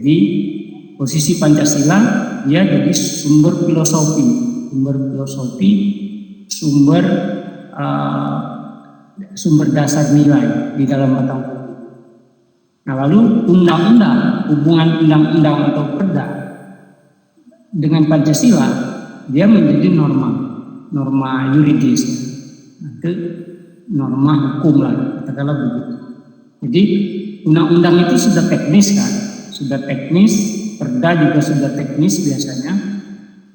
Jadi posisi Pancasila dia jadi sumber filosofi, sumber dasar nilai di dalam batang tubuh. Nah, lalu undang-undang, hubungan undang-undang atau perda dengan Pancasila dia menjadi norma yuridis, itu norma hukum lah, katakanlah begitu. Jadi undang-undang itu sudah teknis kan, perda juga sudah teknis biasanya.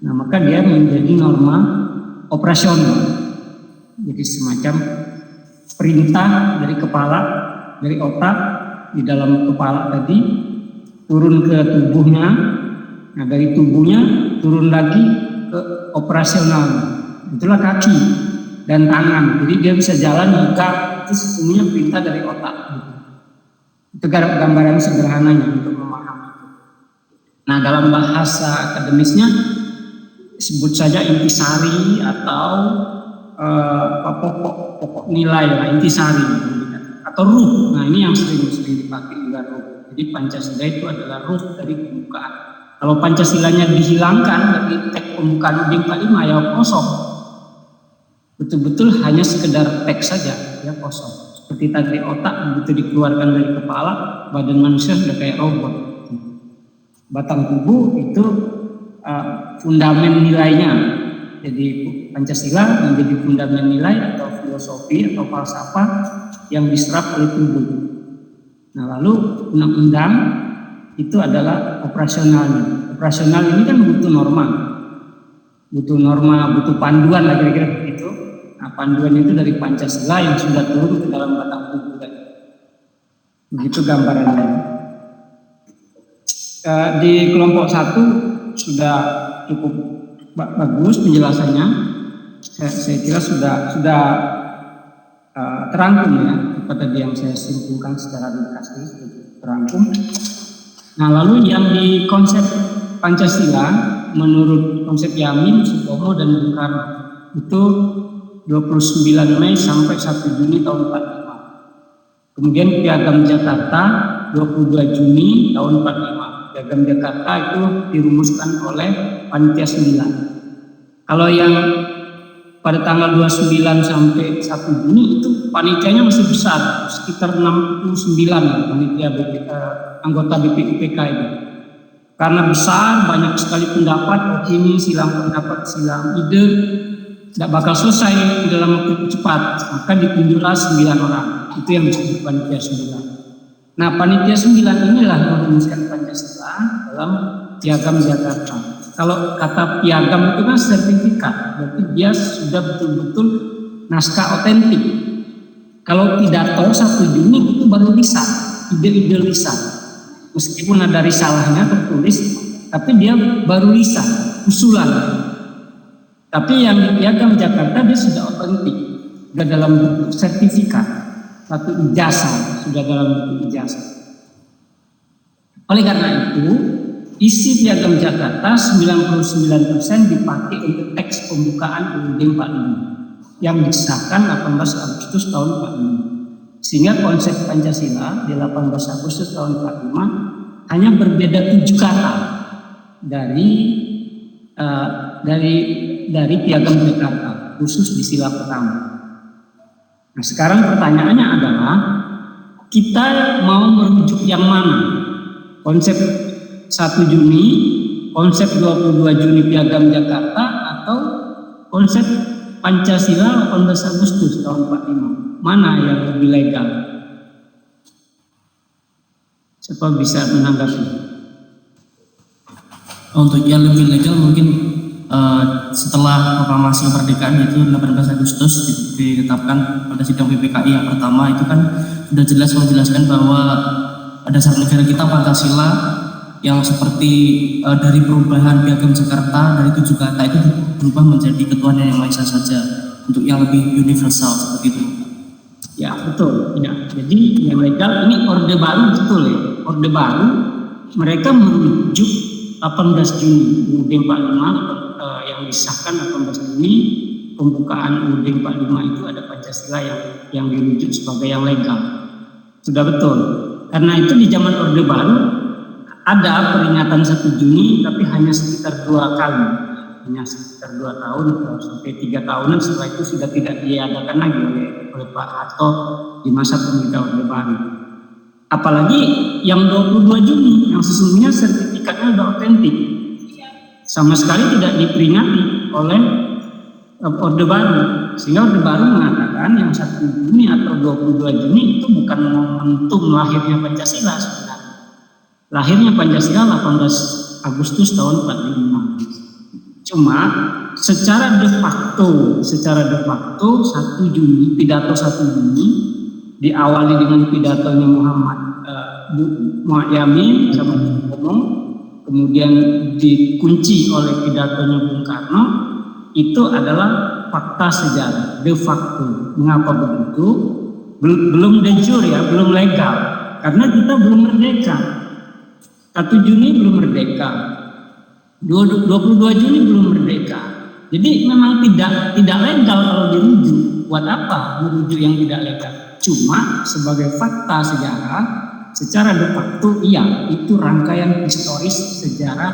Nah, maka dia menjadi norma operasional. Jadi semacam perintah dari kepala, dari otak di dalam kepala tadi turun ke tubuhnya. Nah, dari tubuhnya turun lagi ke operasional. Itulah kaki dan tangan. Jadi dia bisa jalan juga, itu sesungguhnya perintah dari otak. Itu gambaran sederhananya untuk memahami. Nah, dalam bahasa akademisnya sebut saja intisari atau pokok nilai lah, intisari atau ruh. Nah, ini yang sering dipakai juga ruh. Jadi Pancasila itu adalah ruh dari pembukaan. Kalau Pancasilanya dihilangkan dari teks pembukaan UUD 45 ya kosong. Betul-betul hanya sekedar teks saja, ya kosong. Seperti tadi otak begitu dikeluarkan dari kepala, badan manusia sudah kayak robot. Batang tubuh itu fundamen nilainya. Jadi Pancasila menjadi fundamen nilai atau filosofi atau falsafah yang diserap oleh tubuh. Nah, lalu undang-undang itu adalah operasionalnya. Operasional ini kan butuh norma, butuh panduan lah kira-kira begitu. Nah, panduan itu dari Pancasila yang sudah turun ke dalam batang tubuh. Begitu gambarannya. Di kelompok 1 sudah cukup bagus penjelasannya. Saya kira sudah terangkum ya pada yang saya simpulkan secara ringkas terangkum. Nah, lalu yang di konsep Pancasila menurut konsep Yamin, Sutomo dan Bung Karno itu 29 Mei sampai 1 Juni tahun 45. Kemudian Piagam Jakarta 22 Juni tahun 45. Piagam Jakarta itu dirumuskan oleh Panitia 9. Kalau yang pada tanggal 29 sampai 1 Juni itu panitianya masih besar, sekitar 69 panitia anggota BPUPK itu. Karena besar, banyak sekali pendapat, opini, silang pendapat, silang ide, tidak bakal selesai dalam waktu cepat. Maka ditunjuklah 9 orang. Itu yang disebut Panitia 9. Nah, Panitia 9 inilah merumuskan Pancasila dalam Piagam Jakarta. Kalau kata piagam itu kan sertifikat, berarti dia sudah betul-betul naskah otentik. Kalau pidato 1 Juni itu baru lisan, ide-ide lisan. Meskipun ada risalahnya tertulis, tapi dia baru lisan, usulan. Tapi yang di Piagam Jakarta dia sudah otentik, sudah dalam bentuk sertifikat, satu ijazah, sudah dalam bentuk ijazah. Oleh karena itu, isi Piagam Jakarta 99% dipakai untuk teks pembukaan UUD 45 yang disahkan 18 Agustus tahun 45. Sehingga konsep Pancasila di 18 Agustus tahun 45 hanya berbeda 7 kata dari Piagam Jakarta, khusus di sila pertama. Nah, sekarang pertanyaannya adalah kita mau merujuk yang mana? Konsep 1 Juni, konsep 22 Juni Piagam Jakarta, atau konsep Pancasila 18 Agustus tahun 45? Mana yang lebih legal? Siapa bisa menanggapi? Untuk yang lebih legal mungkin setelah proklamasi kemerdekaan yaitu 18 Agustus ditetapkan pada sidang PPKI yang pertama, itu kan sudah jelas menjelaskan bahwa dasar negara kita Pancasila yang seperti dari perubahan Piagam Jakarta dari 7 kata itu berubah menjadi ketuhanan yang Maha Esa saja, untuk yang lebih universal seperti itu. Ya betul. Ya. Jadi yang legal ini orde baru, betul ya. Orde baru mereka merujuk 18 Juni UUD 45 yang disahkan 18 Juni pembukaan UUD 45 itu ada Pancasila yang dirujuk sebagai yang legal. Sudah betul. Karena itu di zaman orde baru ada peringatan 1 Juni tapi hanya sekitar 2 kali, hanya sekitar 2 tahun atau sampai 3 tahunan. Setelah itu sudah tidak diadakan lagi oleh Pak Harto di masa pemerintahan Orde Baru. Apalagi yang 22 Juni yang sesungguhnya sertifikatnya sudah otentik, sama sekali tidak diperingati oleh Orde Baru, sehingga Orde Baru mengatakan yang 1 Juni atau 22 Juni itu bukan momentum lahirnya Pancasila sebenarnya. Lahirnya Pancasila 18 Agustus tahun 45. Cuma secara de facto 1 Juni, pidato 1 Juni diawali dengan pidatonya Muhammad Yamin sama ngomong, kemudian dikunci oleh pidatonya Bung Karno. Itu adalah fakta sejarah de facto. Mengapa begitu? Belum de jure ya, belum legal, karena kita belum merdeka. 1 Juni belum merdeka, 22 Juni belum merdeka. Jadi memang tidak legal kalau dirujuk. Buat apa merujuk yang tidak legal? Cuma sebagai fakta sejarah, secara de facto iya, itu rangkaian historis sejarah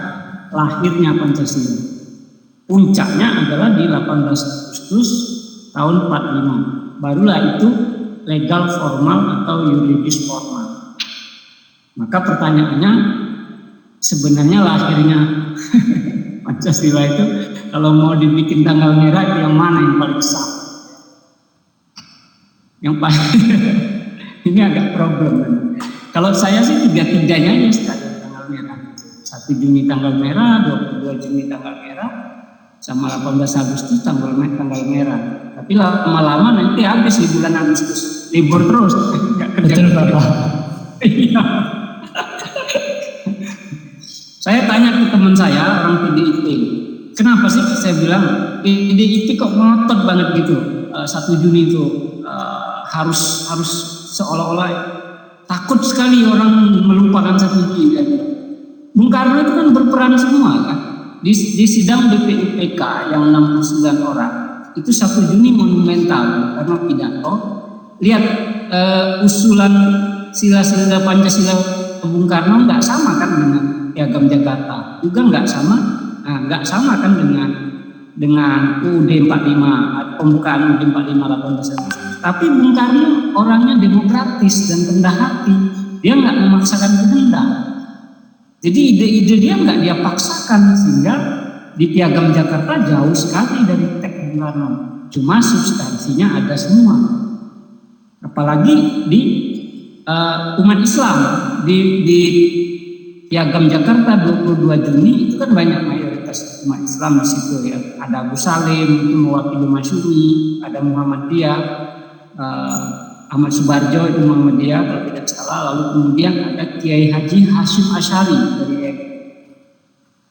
lahirnya Pancasila. Puncaknya adalah di 18 Agustus tahun 45. Barulah itu legal formal atau yuridis formal. Maka pertanyaannya, sebenarnya lahirnya Pancasila itu kalau mau dibikin tanggal merah itu yang mana yang paling sah? Yang paling ini agak problem. Kalau saya sih 3-3-nya aja sekali tanggal merah. 1 Juni tanggal merah, 22 Juni tanggal merah, sama 18 Agustus tanggal merah. Tapi lama-lama nanti habis di bulan Agustus, libur terus, nggak kerja. Betul Bapak. Iya. Saya tanya ke teman saya orang PDIP, kenapa sih saya bilang PDIP kok ngotot banget gitu 1 Juni itu harus seolah-olah takut sekali orang melupakan 1 Juni kan? Bung Karno itu kan berperan semua kan di sidang BPUPK yang 69 orang itu 1 Juni monumental karena pidato. Lihat usulan sila-sila Pancasila Bung Karno nggak sama kan dengan Piagam Jakarta, juga nggak sama kan dengan UUD 45, pembukaan UUD 45 18. Tapi Bung Karno orangnya demokratis dan rendah hati, dia nggak memaksakan kehendak. Jadi ide-ide dia nggak dia paksakan, sehingga di Piagam Jakarta jauh sekali dari teks Bung Karno. Cuma substansinya ada semua. Apalagi di umat Islam di Piagam Jakarta 22 Juni itu kan banyak mayoritas umat Islam di situ ya. Ada Abu Salim itu mewakili Masyumi, ada Muhammadiyah, Ahmad Subarjo itu Muhammadiyah kalau tidak salah. Lalu kemudian ada Kiai Haji Hashim Asy'ari dari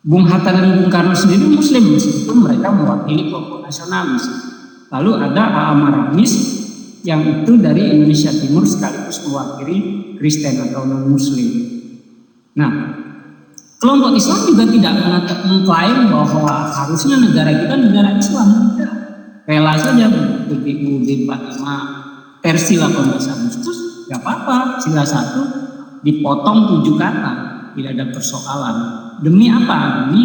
Bung Hatta dan Bung Karno sendiri Muslim, meskipun mereka mewakili kelompok nasionalis. Lalu ada A.A. Maramis yang itu dari Indonesia Timur sekaligus mewakili Kristen atau non-Muslim. Nah, kelompok Islam juga tidak mengklaim bahwa harusnya negara kita negara Islam. Tidak. Rela saja begitu UUD 45 versi 18 Agustus, nggak apa-apa. Sila 1 dipotong 7 kata, tidak ada persoalan. Demi apa? Demi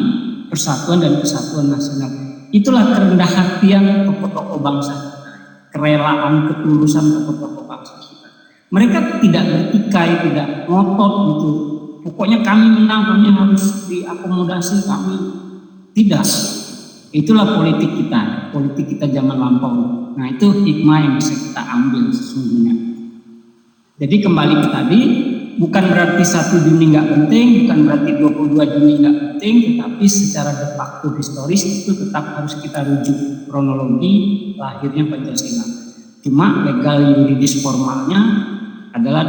persatuan dan kesatuan nasional. Itulah kerendah hatian tokoh-tokoh bangsa kita, kerelaan, ketulusan tokoh-tokoh bangsa kita. Mereka tidak bertikai, tidak ngotot gitu. Pokoknya kami menang, kami harus diakomodasi, kami tidak. Itulah politik kita zaman lampau. Nah itu hikmah yang bisa kita ambil sesungguhnya. Jadi kembali ke tadi, bukan berarti 1 Juni nggak penting, bukan berarti 22 Juni nggak penting, tetapi secara de facto historis itu tetap harus kita rujuk kronologi lahirnya Pancasila. Cuma legal yuridis formalnya adalah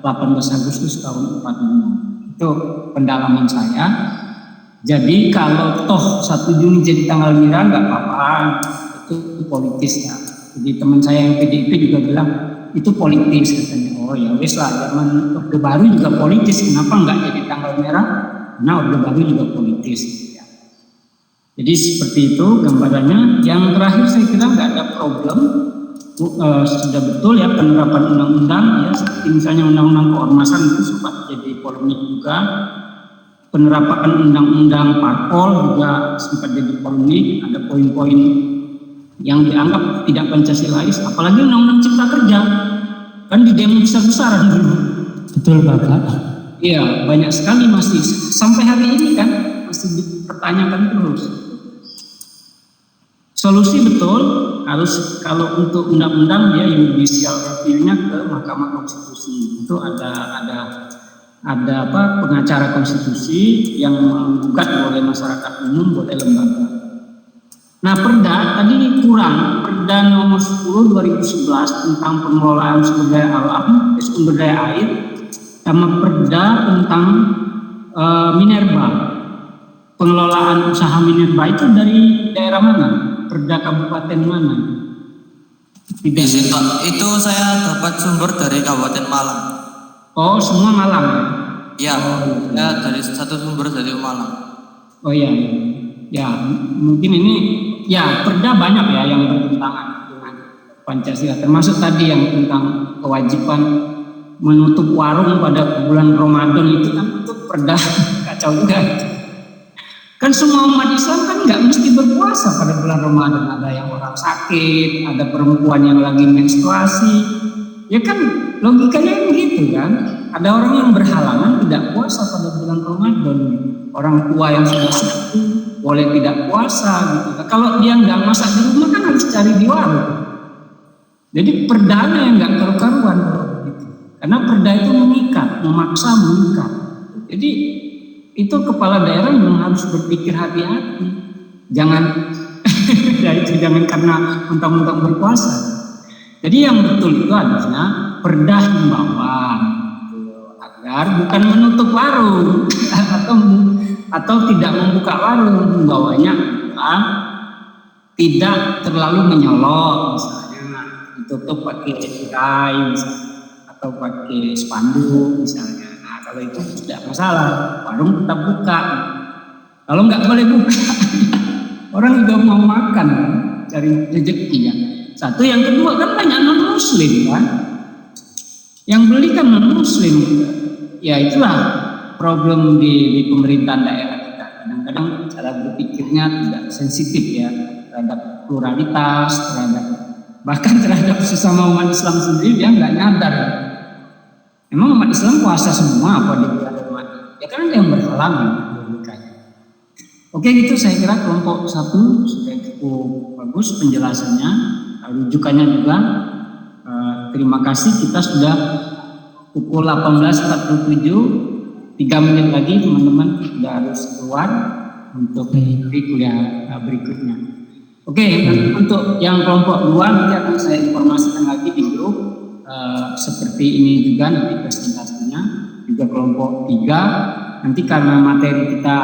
18 Agustus tahun 45. Itu pendalaman saya. Jadi kalau toh 1 Juni jadi tanggal merah nggak apa-apa, itu politis ya. Jadi teman saya yang PDIP juga bilang itu politis katanya. Oh ya wes lah, zaman Orde Baru juga politis, kenapa nggak jadi tanggal merah? Karena Orde Baru juga politis. Ya. Jadi seperti itu gambarannya. Yang terakhir saya kira nggak ada problem. Sudah betul ya penerapan undang-undang ya, seperti misalnya undang-undang keormasan itu sempat jadi polemik juga. penerapan undang-undang parpol juga sempat jadi polemik, ada poin-poin yang dianggap tidak Pancasilais, apalagi undang-undang cipta kerja kan di demo besar-besaran dulu. Betul Bapak. Iya, banyak sekali masih sampai hari ini kan masih dipertanyakan terus. Solusi betul harus, kalau untuk undang-undang dia judicial review-nya ke Mahkamah Konstitusi. Itu ada pengacara konstitusi yang menggugat, boleh masyarakat umum, boleh lembaga. Nah, perda tadi kurang, perda nomor 10 2011 tentang pengelolaan sumber daya alam, sumber daya air, sama perda tentang minerba. Pengelolaan usaha minerba itu dari daerah mana? Perda kabupaten mana? Izin Pak, itu saya dapat sumber dari Kabupaten Malang. Oh, semua Malang ya? Ya, saya dari satu sumber dari Malang. Oh iya, ya mungkin ini ya perda banyak ya yang bertentangan dengan Pancasila, termasuk tadi yang tentang kewajiban menutup warung pada bulan Ramadan itu kan, itu perda kacau juga. Kan semua umat Islam kan nggak mesti berpuasa pada bulan Ramadan, ada yang orang sakit, ada perempuan yang lagi menstruasi, ya kan logikanya kan gitu kan. Ada orang yang berhalangan tidak puasa pada bulan Ramadan, orang tua yang sudah sepuh boleh tidak puasa gitu. Nah, kalau dia nggak masak di rumah kan harus cari di warung. Jadi perdanya yang nggak karu-karuan gitu. Karena perda itu mengikat, memaksa mengikat. Jadi itu kepala daerah yang harus berpikir hati-hati. Jangan ya itu, jangan karena mentang-mentang berpuasa. Jadi yang betul itu adalah perda himbauan agar bukan menutup warung atau tidak membuka warung. Himbauannya adalah tidak terlalu menyolok, misalnya ditutup pakai tirai atau pakai spanduk misalnya. Nah, kalau itu tidak masalah, warung tetap buka. Kalau nggak boleh buka, orang juga mau makan, cari rezeki ya. Satu, yang kedua kan banyak non muslim kan, yang beli kan non muslim. Ya itulah problem di pemerintahan daerah kita. Kadang-kadang cara berpikirnya tidak sensitif ya terhadap pluralitas, bahkan terhadap sesama umat Islam sendiri dia nggak nyadar. Emang umat Islam puasa semua apa di bulan Ramadan? Ya kan ada yang berhalangan logikanya. Oke, gitu saya kira kelompok 1 sudah cukup bagus penjelasannya, rujukannya juga. Terima kasih, kita sudah pukul 18.47, 3 menit lagi teman-teman sudah harus keluar untuk kuliah berikutnya. Oke, untuk yang kelompok 2 nanti akan saya informasikan lagi di grup seperti ini juga nanti presentasinya. Juga kelompok 3 nanti karena materi kita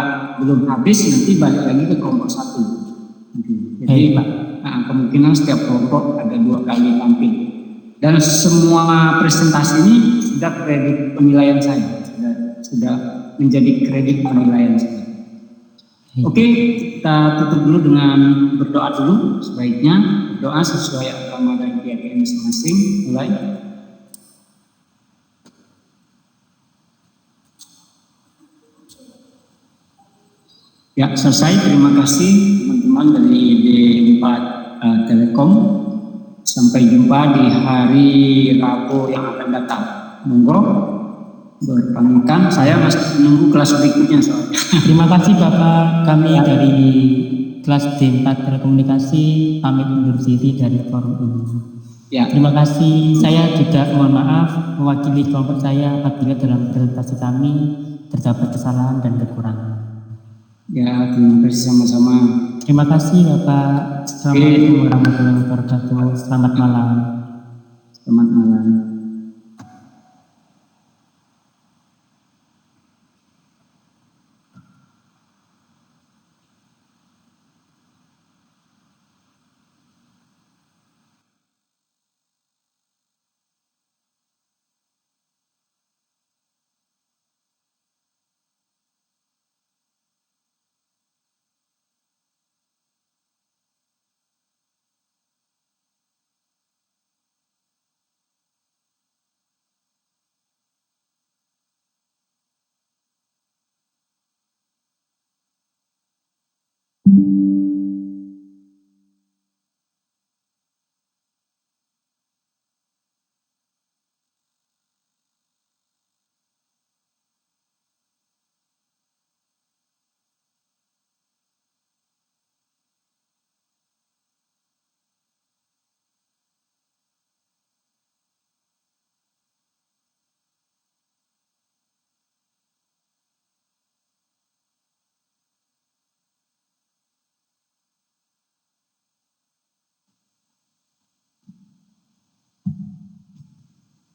belum habis, nanti balik lagi ke kelompok 1. Jadi kemungkinan setiap kelompok ada 2 kali tampil. Dan semua presentasi ini sudah kredit penilaian saya, sudah menjadi kredit penilaian saya. Oke, kita tutup dulu dengan berdoa dulu. Sebaiknya berdoa sesuai agama dan keyakinan masing-masing. Mulai. Ya, selesai. Terima kasih teman-teman dari D4 Telekom. Sampai jumpa di hari Rabu yang akan datang. Monggo berpamitan. Saya masih menunggu kelas berikutnya soalnya. Terima kasih Bapak. Kami dari kelas D4 Telekomunikasi pamit undur diri dari forum ini. Ya. Terima kasih. Saya juga mohon maaf mewakili kelompok saya apabila dalam presentasi kami terdapat kesalahan dan kekurangan. Ya, terima kasih sama-sama. Terima kasih Bapak. Assalamualaikum warahmatullahi wabarakatuh. Selamat malam. Selamat malam.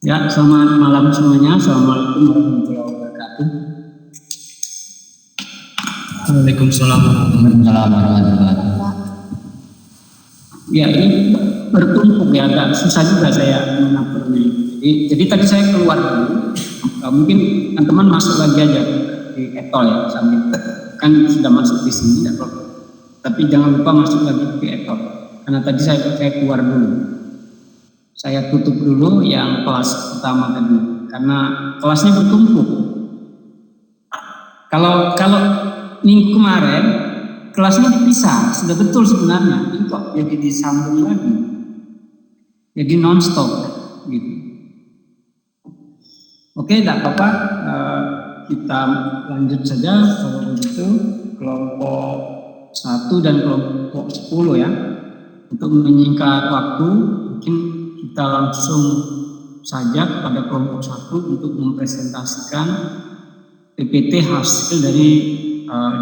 Ya, selamat malam semuanya. Assalamualaikum warahmatullahi wabarakatuh. Waalaikumsalam warahmatullahi wabarakatuh. Ya, ini bertumpuk ya, agak susah juga saya mengaturnya. Jadi tadi saya keluar dulu. Mungkin teman-teman masuk lagi aja di etol ya, sambil kan sudah masuk di sini, tidak apa-apa. Tapi jangan lupa masuk lagi ke etol. Karena tadi saya keluar dulu. Saya tutup dulu yang kelas pertama tadi, karena kelasnya bertumpuk. Kalau minggu kemarin kelasnya dipisah, sudah betul sebenarnya, ini kok jadi disambung lagi, jadi non-stop gitu. Oke, tidak apa-apa, kita lanjut saja. Kalau begitu kelompok 1 dan kelompok 10 ya, untuk menyingkat waktu mungkin kita langsung saja kepada kelompok 1 untuk mempresentasikan PPT hasil dari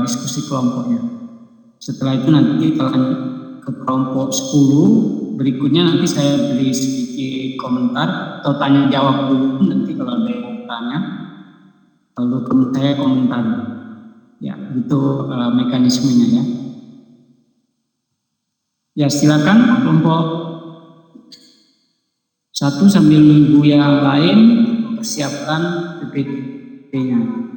diskusi kelompoknya. Setelah itu nanti kita lanjut ke kelompok 10. Berikutnya nanti saya beri sedikit komentar atau tanya jawab dulu, nanti kalau ada yang tanya, lalu saya komentar. Ya, itu mekanismenya ya. Ya, silakan kelompok 1 sambil nunggu yang lain mempersiapkan PPT-nya.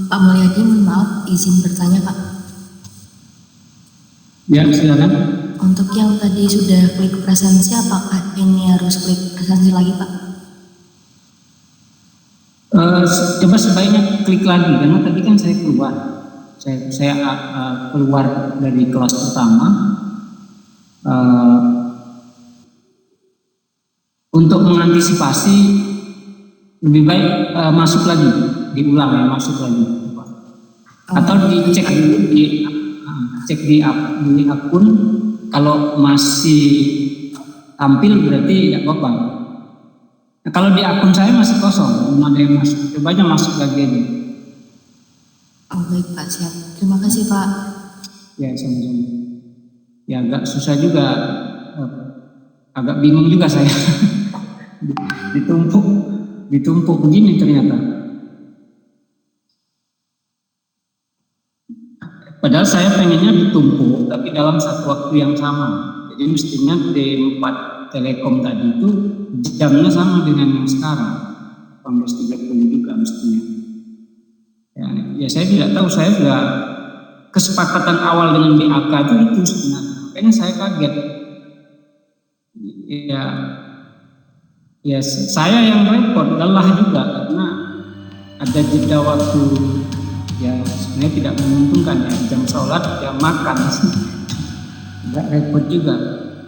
Pak Mulyadi, mohon maaf, izin bertanya Pak. Ya, silakan. Untuk yang tadi sudah klik presensi, apakah ini harus klik presensi lagi Pak? Coba sebaiknya klik lagi, karena tadi kan saya keluar. Saya keluar dari kelas pertama. Untuk mengantisipasi lebih baik masuk lagi, diulang ya, masuk lagi. Atau dicek dulu di akun, kalau masih tampil berarti tidak apa-apa. Nah, kalau di akun saya masih kosong, belum ada yang masuk. Coba aja masuk lagi aja. Oh baik Pak, siap. Terima kasih Pak. Ya, sama-sama. Ya agak susah juga, agak bingung juga saya. ditumpuk begini ternyata. Padahal saya pengennya ditumpuk, tapi dalam satu waktu yang sama. Jadi mestinya D4 Telekom tadi itu jamnya sama dengan yang sekarang, 18.30 juga mestinya. Ya saya tidak tahu, saya sudah kesepakatan awal dengan BAK itu sebenarnya. Makanya saya kaget. Ya saya yang repot, lelah juga karena ada jeda waktu ya sebenarnya tidak menguntungkan ya, jam sholat, jam makan, agak repot juga.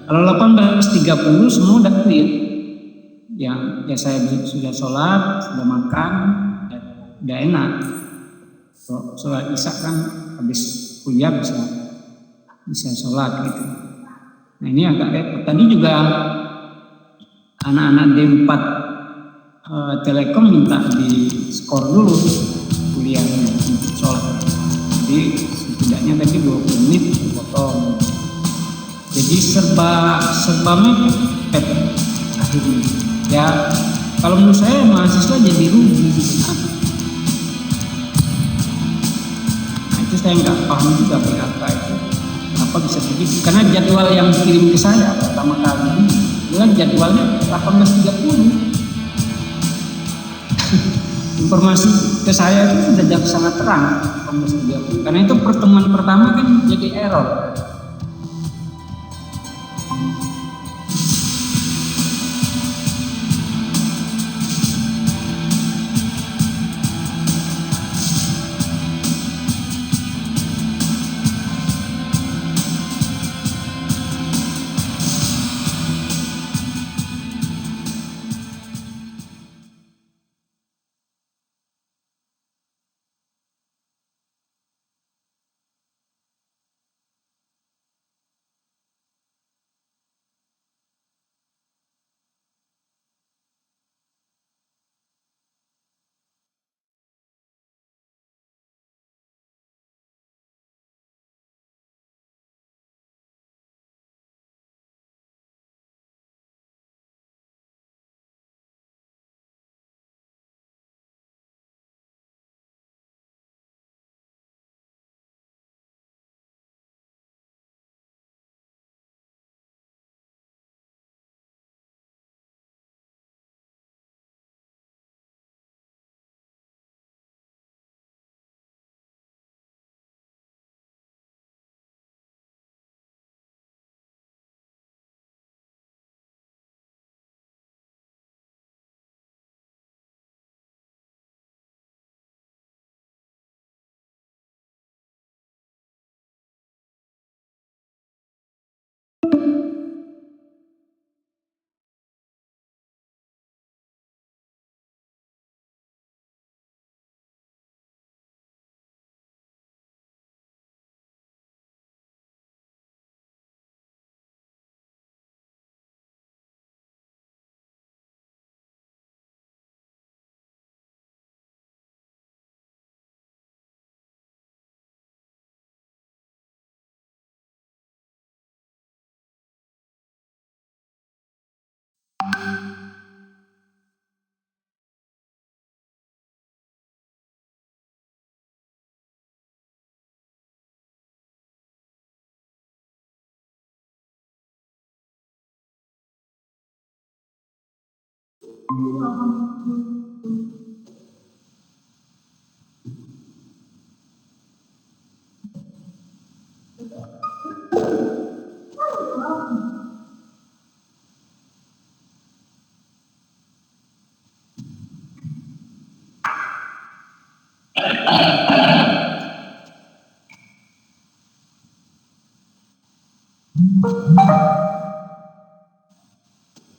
Kalau 18.30 semua udah clear, yang ya saya sudah sholat, sudah makan, ya, udah enak. Sholat isya kan habis kuliah bisa sholat gitu. Nah ini agak repot. Tadi juga anak-anak D4 Telekom minta di skor dulu kuliahnya untuk sholat. Jadi setidaknya tadi 20 menit dipotong. Jadi serba mepet akhirnya. Ya kalau menurut saya mahasiswa jadi rugi gitu. Nah itu saya nggak paham juga PHK itu kenapa bisa begitu. Karena jadwal yang dikirim ke saya pertama kali ini jadwalnya 18.30. Informasi ke saya itu sudah sangat terang 18.30. Karena itu pertemuan pertama kan jadi error.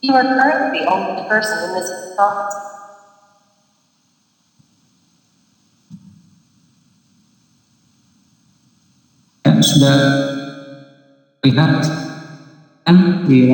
You are currently the only person in this office. Ya, sudah lihat kan di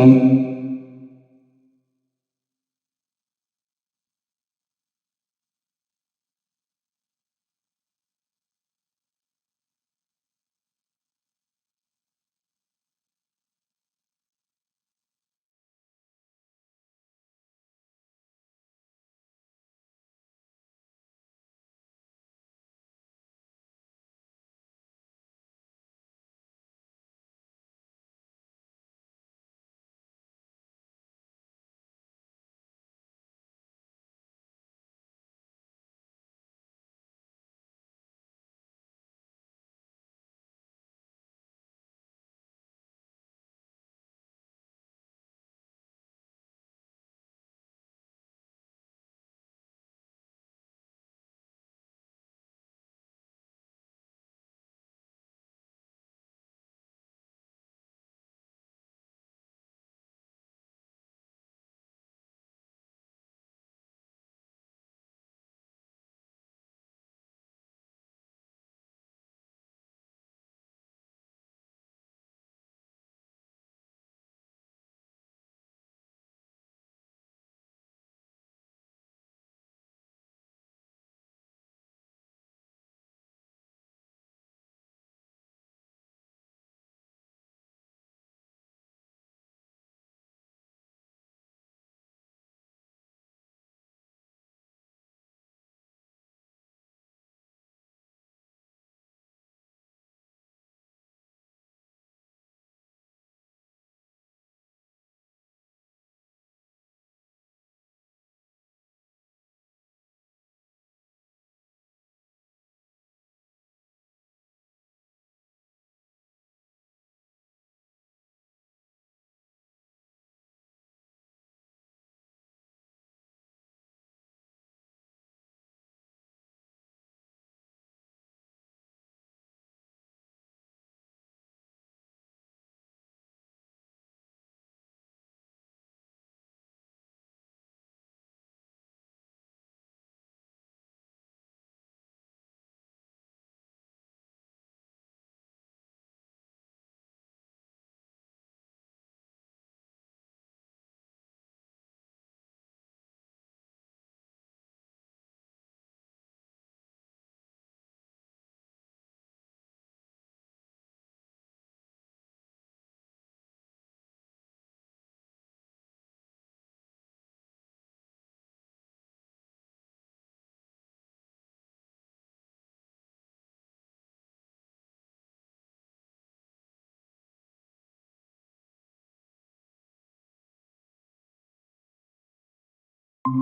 Ya,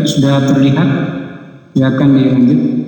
sudah terlihat. Silakan dilanjut.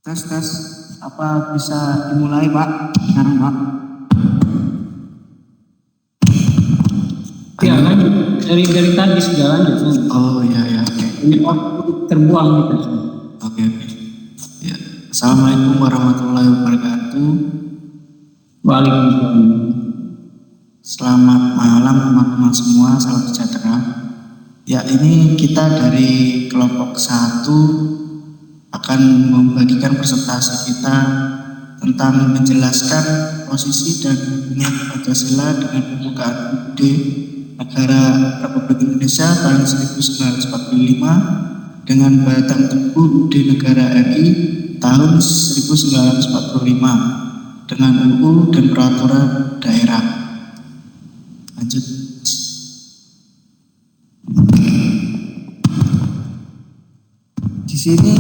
Tes. Tes. Apa bisa dimulai, Pak? Sekarang, Pak. Ya, lanjut. Dari tadi sudah lanjut. Oh iya, oke. Ini waktu terbuang gitu. Oke. Ya. Assalamualaikum warahmatullahi wabarakatuh. Waalaikumsalam. Selamat malam teman-teman semua, salam sejahtera. Ya, ini kita dari kelompok 1 akan membagikan presentasi kita tentang menjelaskan posisi dan hubungan Pancasila dengan pembukaan UUD Negara Republik Indonesia tahun 1945 dengan batang tubuh UUD Negara RI tahun 1945 dengan UU dan peraturan daerah. Lanjut. Di sini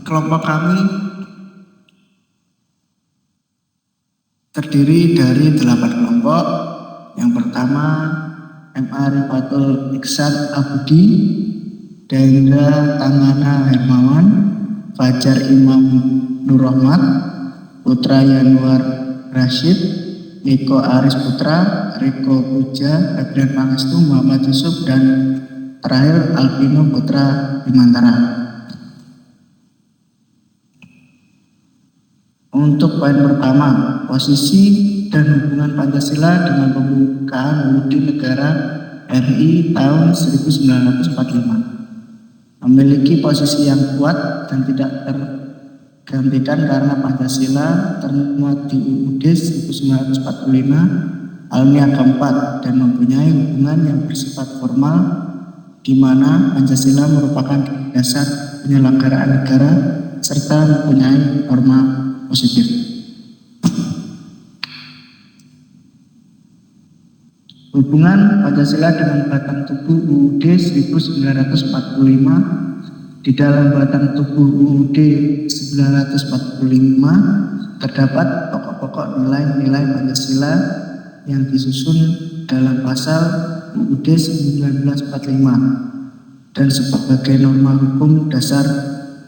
kelompok kami terdiri dari 8 kelompok. Yang pertama MA Rifatul Iksan Abudi, Daendra Tangana Hermawan, Fajar Imam Nurrahmat, Putra Yanwar Rashid, Niko Aris Putra, Riko Puja, Adrian Pangestu, Muhammad Yusuf, dan terakhir Alvino Putra Bimantara. Untuk poin pertama, posisi dan hubungan Pancasila dengan pembukaan UUD Negara RI tahun 1945 memiliki posisi yang kuat dan tidak tergantikan karena Pancasila termuat di UUD 1945 almiah keempat dan mempunyai hubungan yang bersifat formal di mana Pancasila merupakan dasar penyelenggaraan negara serta mempunyai norma positif. Hubungan Pancasila dengan batang tubuh UUD 1945. Di dalam batang tubuh UUD 1945 terdapat pokok-pokok nilai-nilai Pancasila yang disusun dalam pasal UUD 1945 dan sebagai norma hukum dasar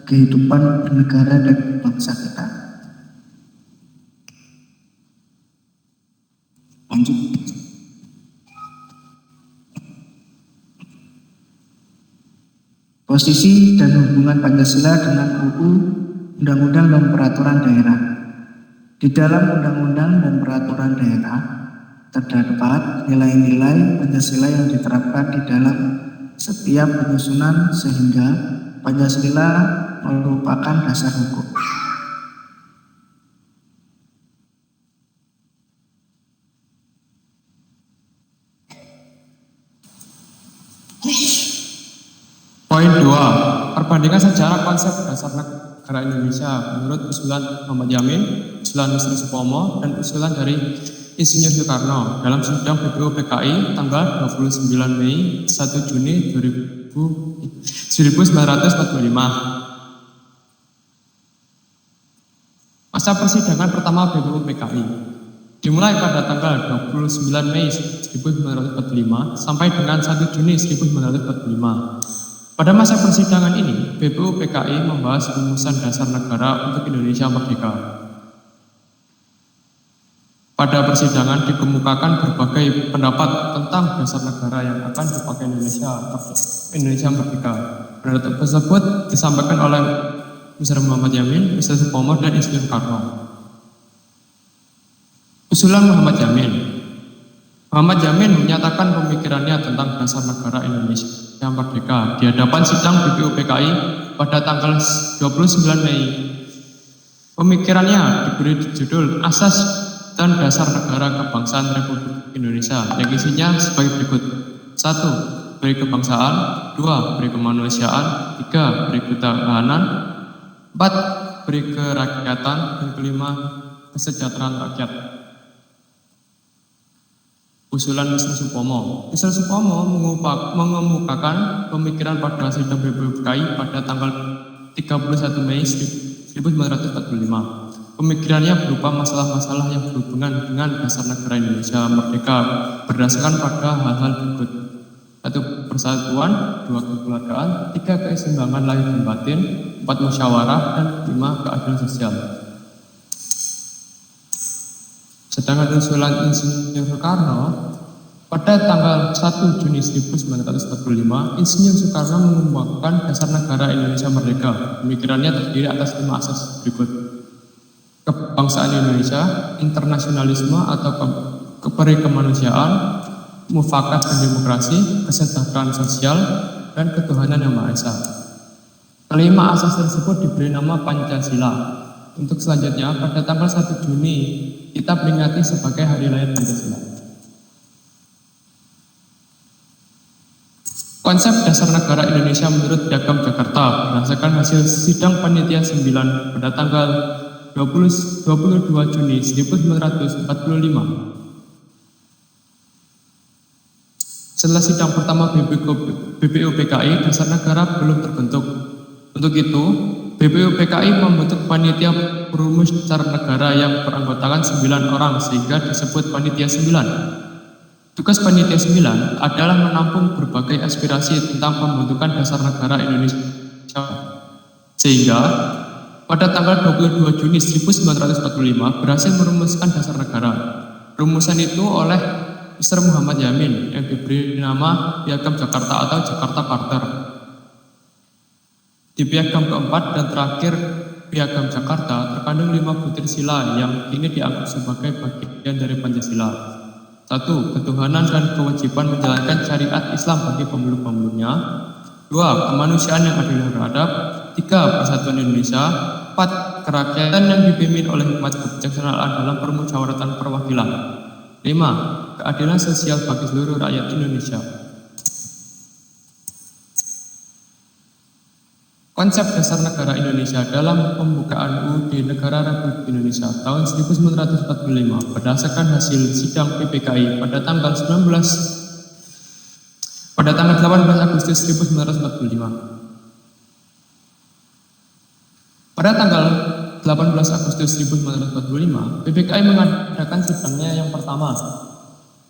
kehidupan bernegara dan bangsa kita. Lanjut. Posisi dan hubungan Pancasila dengan UU, Undang-Undang dan Peraturan Daerah. Di dalam Undang-Undang dan Peraturan Daerah terdapat nilai-nilai Pancasila yang diterapkan di dalam setiap penyusunan sehingga Pancasila merupakan dasar hukum. Poin 2. Perbandingan sejarah konsep dasar negara Indonesia menurut usulan Muhammad Yamin, usulan Mr. Supomo, dan usulan dari Insinyur Soekarno dalam sidang BPU PKI tanggal 29 Mei 1 Juni 1945. Masa persidangan pertama BPU PKI dimulai pada tanggal 29 Mei 1945 sampai dengan 1 Juni 1945. Pada masa persidangan ini, BPU PKI membahas rumusan dasar negara untuk Indonesia merdeka. Pada persidangan dikemukakan berbagai pendapat tentang dasar negara yang akan dipakai Indonesia merdeka. Pendapat tersebut disampaikan oleh Mr. Muhammad Yamin, Mr. Supomo, dan Insinyur Soekarno. Usulan Muhammad Yamin. Muhammad Yamin menyatakan pemikirannya tentang dasar negara Indonesia yang merdeka di hadapan sidang BPU PKI pada tanggal 29 Mei. Pemikirannya diberi judul Asas dan Dasar Negara Kebangsaan Republik Indonesia yang isinya sebagai berikut. 1. Beri kebangsaan. 2. Beri kemanusiaan. 3. Beri ketahanan. 4. Beri kerakyatan. Dan 5. Kesejahteraan rakyat. Usulan Mr. Supomo. Mr. Supomo mengemukakan pemikiran pada sidang BPU PKI pada tanggal 31 Mei 1945. Pemikirannya berupa masalah-masalah yang berhubungan dengan dasar negara Indonesia merdeka berdasarkan pada hal-hal berikut. 1. Persatuan. 2. Kekeluargaan. 3. Keseimbangan lahir dan batin. 4. Musyawarah. Dan 5. Keadilan sosial. Sedangkan usulan Insinyur Soekarno, pada tanggal 1 Juni 1945, Insinyur Soekarno mengemukakan dasar negara Indonesia merdeka. Pemikirannya terdiri atas 5 asas berikut. Kebangsaan Indonesia, internasionalisme atau keberkemanusiaan, mufakat dan demokrasi, kesejahteraan sosial, dan ketuhanan yang Maha Esa. Kelima asas tersebut diberi nama Pancasila. Untuk selanjutnya, pada tanggal 1 Juni, kita peringati sebagai Hari Lahir Pancasila. Konsep dasar negara Indonesia menurut Piagam Jakarta berdasarkan hasil sidang panitia 9 pada tanggal 22 Juni 1945. Setelah sidang pertama BPU PKI, dasar negara belum terbentuk. Untuk itu, BPU PKI membentuk panitia perumus dasar negara yang beranggotakan 9 orang sehingga disebut panitia 9. Tugas panitia 9 adalah menampung berbagai aspirasi tentang pembentukan dasar negara Indonesia. Sehingga pada tanggal 22 Juni 1945 berhasil merumuskan dasar negara. Rumusan itu oleh Mr. Muhammad Yamin yang diberi nama Piagam Jakarta atau Jakarta Charter. Di piagam keempat dan terakhir Piagam Jakarta terkandung 5 butir sila yang kini dianggap sebagai bagian dari Pancasila. 1. Ketuhanan dan kewajiban menjalankan syariat Islam bagi pemeluk-pemeluknya. 2. Kemanusiaan yang adil dan beradab. 3. Persatuan Indonesia. 4. Kerakyatan yang dipimpin oleh hikmat kebijaksanaan dalam permusyawaratan perwakilan. 5. Keadilan sosial bagi seluruh rakyat Indonesia. Konsep dasar negara Indonesia dalam pembukaan UUD Negara Republik Indonesia tahun 1945 berdasarkan hasil sidang PPKI pada tanggal 18 Agustus 1945. Pada tanggal 18 Agustus 1945, PPKI mengadakan sidangnya yang pertama.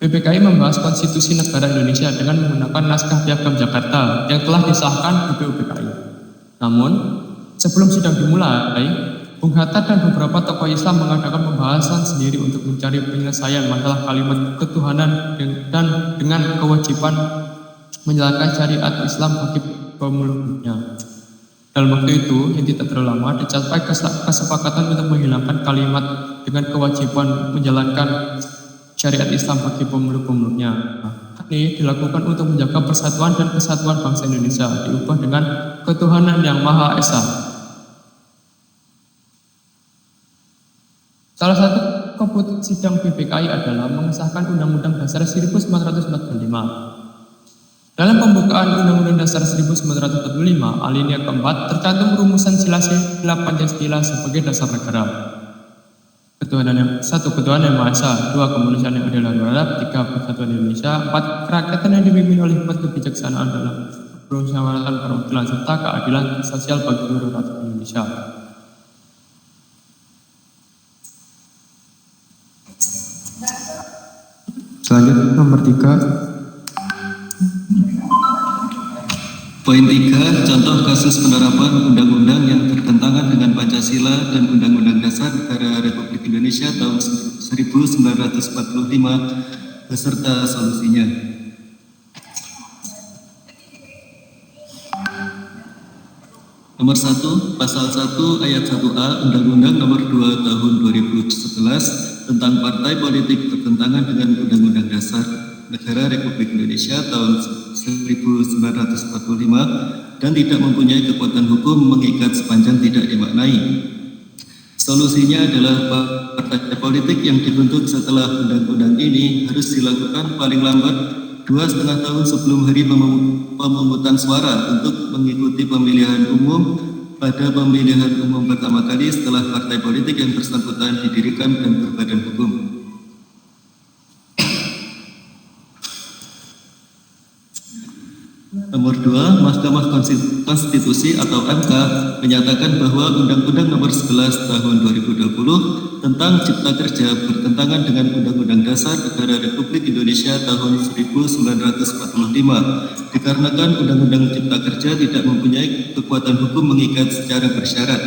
PPKI membahas konstitusi negara Indonesia dengan menggunakan naskah Piagam Jakarta yang telah disahkan BPUPKI. Namun, sebelum sidang dimulai, Bung Hatta dan beberapa tokoh Islam mengadakan pembahasan sendiri untuk mencari penyelesaian masalah kalimat ketuhanan dan dengan kewajiban menjalankan syariat Islam bagi pemeluknya. Dalam waktu itu, yang tidak terlalu lama, dicapai kesepakatan untuk menghilangkan kalimat dengan kewajiban menjalankan syariat Islam bagi pemeluk-pemeluknya. Ini dilakukan untuk menjaga persatuan dan kesatuan bangsa Indonesia, diubah dengan ketuhanan yang Maha Esa. Salah satu keputusan sidang PPKI adalah mengesahkan Undang-Undang Dasar 1945. Dalam pembukaan Undang-Undang Dasar 1945, alinea keempat tercantum rumusan sila-sila Pancasila sebagai dasar negara. Ketuhanan yang Maha Esa, 2 kemanusiaan yang adil dan beradab, 3 persatuan Indonesia, 4 kerakyatan yang dipimpin oleh hikmat kebijaksanaan dalam permusyawaratan perwakilan serta keadilan sosial bagi seluruh rakyat Indonesia. Selanjutnya nomor 3. Poin 3, contoh kasus penerapan undang-undang yang bertentangan dengan Pancasila dan Undang-Undang Dasar Negara Republik Indonesia tahun 1945 beserta solusinya. Nomor 1, Pasal 1 Ayat 1A Undang-Undang Nomor 2 Tahun 2011 tentang partai politik bertentangan dengan Undang-Undang Dasar Negara Republik Indonesia tahun 1945 dan tidak mempunyai kekuatan hukum mengikat sepanjang tidak dimaknai. Solusinya adalah partai politik yang dibentuk setelah undang-undang ini harus dilakukan paling lambat 2,5 tahun sebelum hari pemungutan suara untuk mengikuti pemilihan umum pada pemilihan umum pertama kali setelah partai politik yang bersangkutan didirikan dan berbadan hukum. Nomor 2, Mahkamah Konstitusi atau MK menyatakan bahwa Undang-Undang Nomor 11 Tahun 2020 tentang Cipta Kerja bertentangan dengan Undang-Undang Dasar Negara Republik Indonesia tahun 1945 dikarenakan Undang-Undang Cipta Kerja tidak mempunyai kekuatan hukum mengikat secara bersyarat.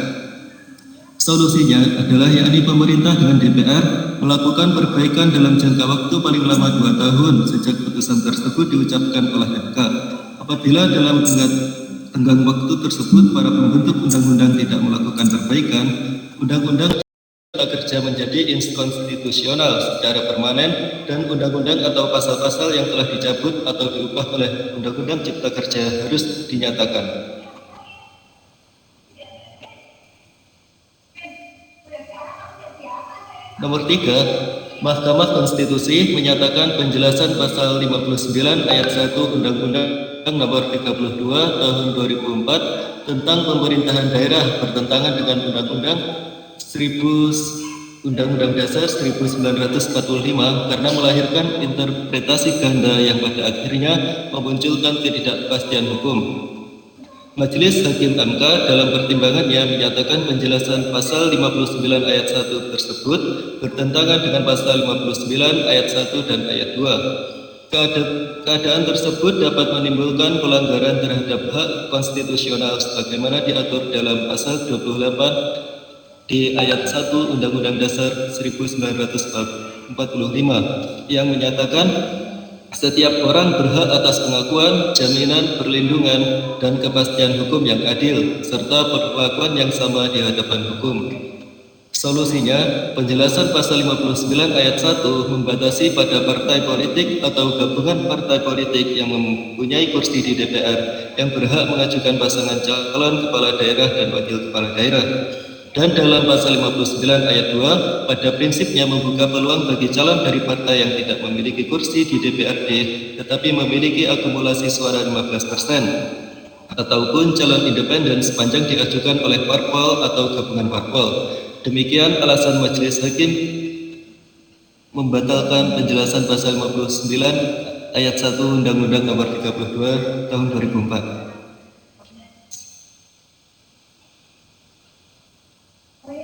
Solusinya adalah yakni pemerintah dengan DPR melakukan perbaikan dalam jangka waktu paling lama 2 tahun sejak putusan tersebut diucapkan oleh MK. Apabila dalam tenggang waktu tersebut para pembentuk undang-undang tidak melakukan perbaikan, Undang-Undang Cipta Kerja menjadi inkonstitusional secara permanen dan undang-undang atau pasal-pasal yang telah dicabut atau diubah oleh Undang-Undang Cipta Kerja harus dinyatakan. Nomor 3, Mahkamah Konstitusi menyatakan penjelasan pasal 59 ayat 1 Undang-Undang Nomor 32 Tahun 2004 tentang pemerintahan daerah bertentangan dengan Undang-Undang Dasar 1945 karena melahirkan interpretasi ganda yang pada akhirnya memunculkan ketidakpastian hukum. Majelis Hakim MK dalam pertimbangannya menyatakan penjelasan pasal 59 ayat 1 tersebut bertentangan dengan pasal 59 ayat 1 dan ayat 2. Keadaan tersebut dapat menimbulkan pelanggaran terhadap hak konstitusional sebagaimana diatur dalam pasal 28 di ayat 1 Undang-Undang Dasar 1945 yang menyatakan setiap orang berhak atas pengakuan, jaminan, perlindungan, dan kepastian hukum yang adil serta perlakuan yang sama di hadapan hukum. Solusinya, penjelasan pasal 59 ayat 1 membatasi pada partai politik atau gabungan partai politik yang mempunyai kursi di DPR yang berhak mengajukan pasangan calon kepala daerah dan wakil kepala daerah. Dan dalam pasal 59 ayat 2, pada prinsipnya membuka peluang bagi calon dari partai yang tidak memiliki kursi di DPRD tetapi memiliki akumulasi suara 15%. ataupun calon independen sepanjang diajukan oleh parpol atau gabungan parpol. Demikian alasan Majelis Hakim membatalkan penjelasan pasal 59 ayat 1 Undang-Undang Nomor 32 Tahun 2004.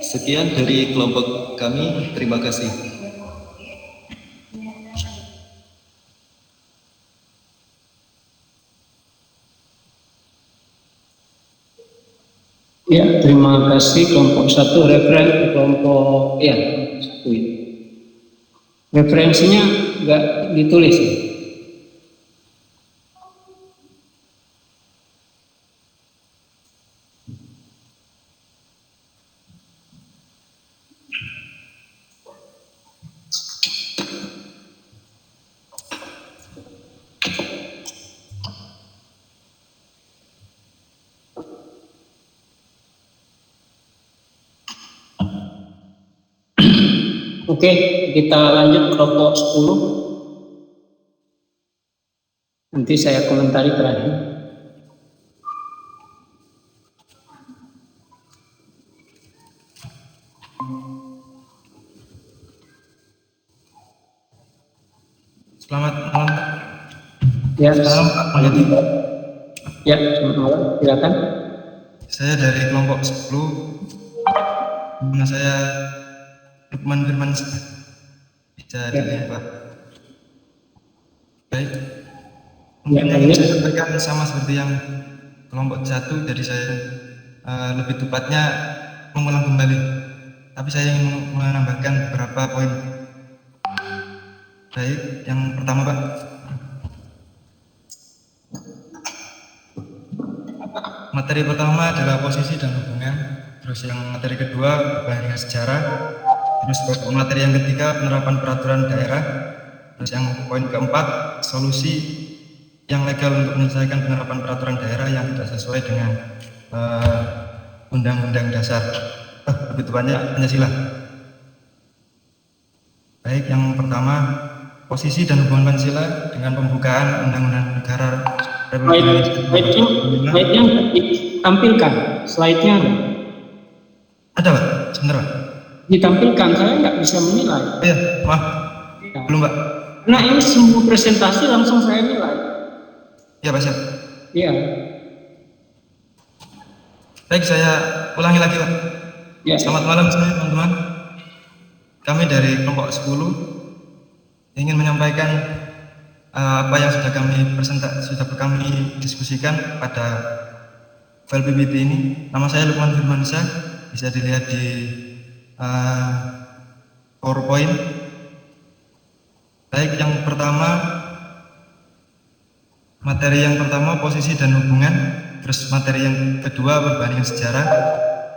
Sekian dari kelompok kami, terima kasih. Ya, terima kasih kelompok 1 referen kelompok ya satu ya. Referensinya nggak ditulis ya? Oke, kita lanjut kelompok 10. Nanti saya komentari terakhir. Selamat malam. Ya, Salam Pak Mulyadi. Ya, selamat malam. Silakan. Saya dari kelompok 10. Nama saya Lukman Firman. Bisa dilihat Pak. Baik. Mungkin yang ingin saya sampaikan sama seperti yang kelompok 1, jadi saya lebih tepatnya mengulang kembali. Tapi saya ingin menambahkan beberapa poin. Baik, yang pertama Pak. Materi pertama adalah posisi dan hubungan. Terus yang materi kedua perbandingan sejarah. Terus materi yang ketiga penerapan peraturan daerah. Terus yang poin keempat solusi yang legal untuk menyelesaikan penerapan peraturan daerah yang tidak sesuai dengan Undang-Undang Dasar lebih tepatnya Pancasila. Baik, yang pertama posisi dan hubungan Pancasila dengan pembukaan Undang-Undang Negara Republik Indonesia. Slide-nya ditampilkan, slide-nya ada Pak, sebentar Pak. Ditampilkan, saya nggak bisa menilai. Iya, maaf, belum Pak. Nah ini semua presentasi langsung saya nilai. Iya Pak, siap. Iya. Baik, saya ulangi lagi Pak. Ya. Selamat malam semuanya teman-teman. Kami dari kelompok 10 ingin menyampaikan apa yang sudah kami diskusikan pada file PPT ini. Nama saya Lukman Firmansyah, bisa dilihat di PowerPoint. Baik, yang pertama materi yang pertama posisi dan hubungan, terus materi yang kedua perbandingan sejarah,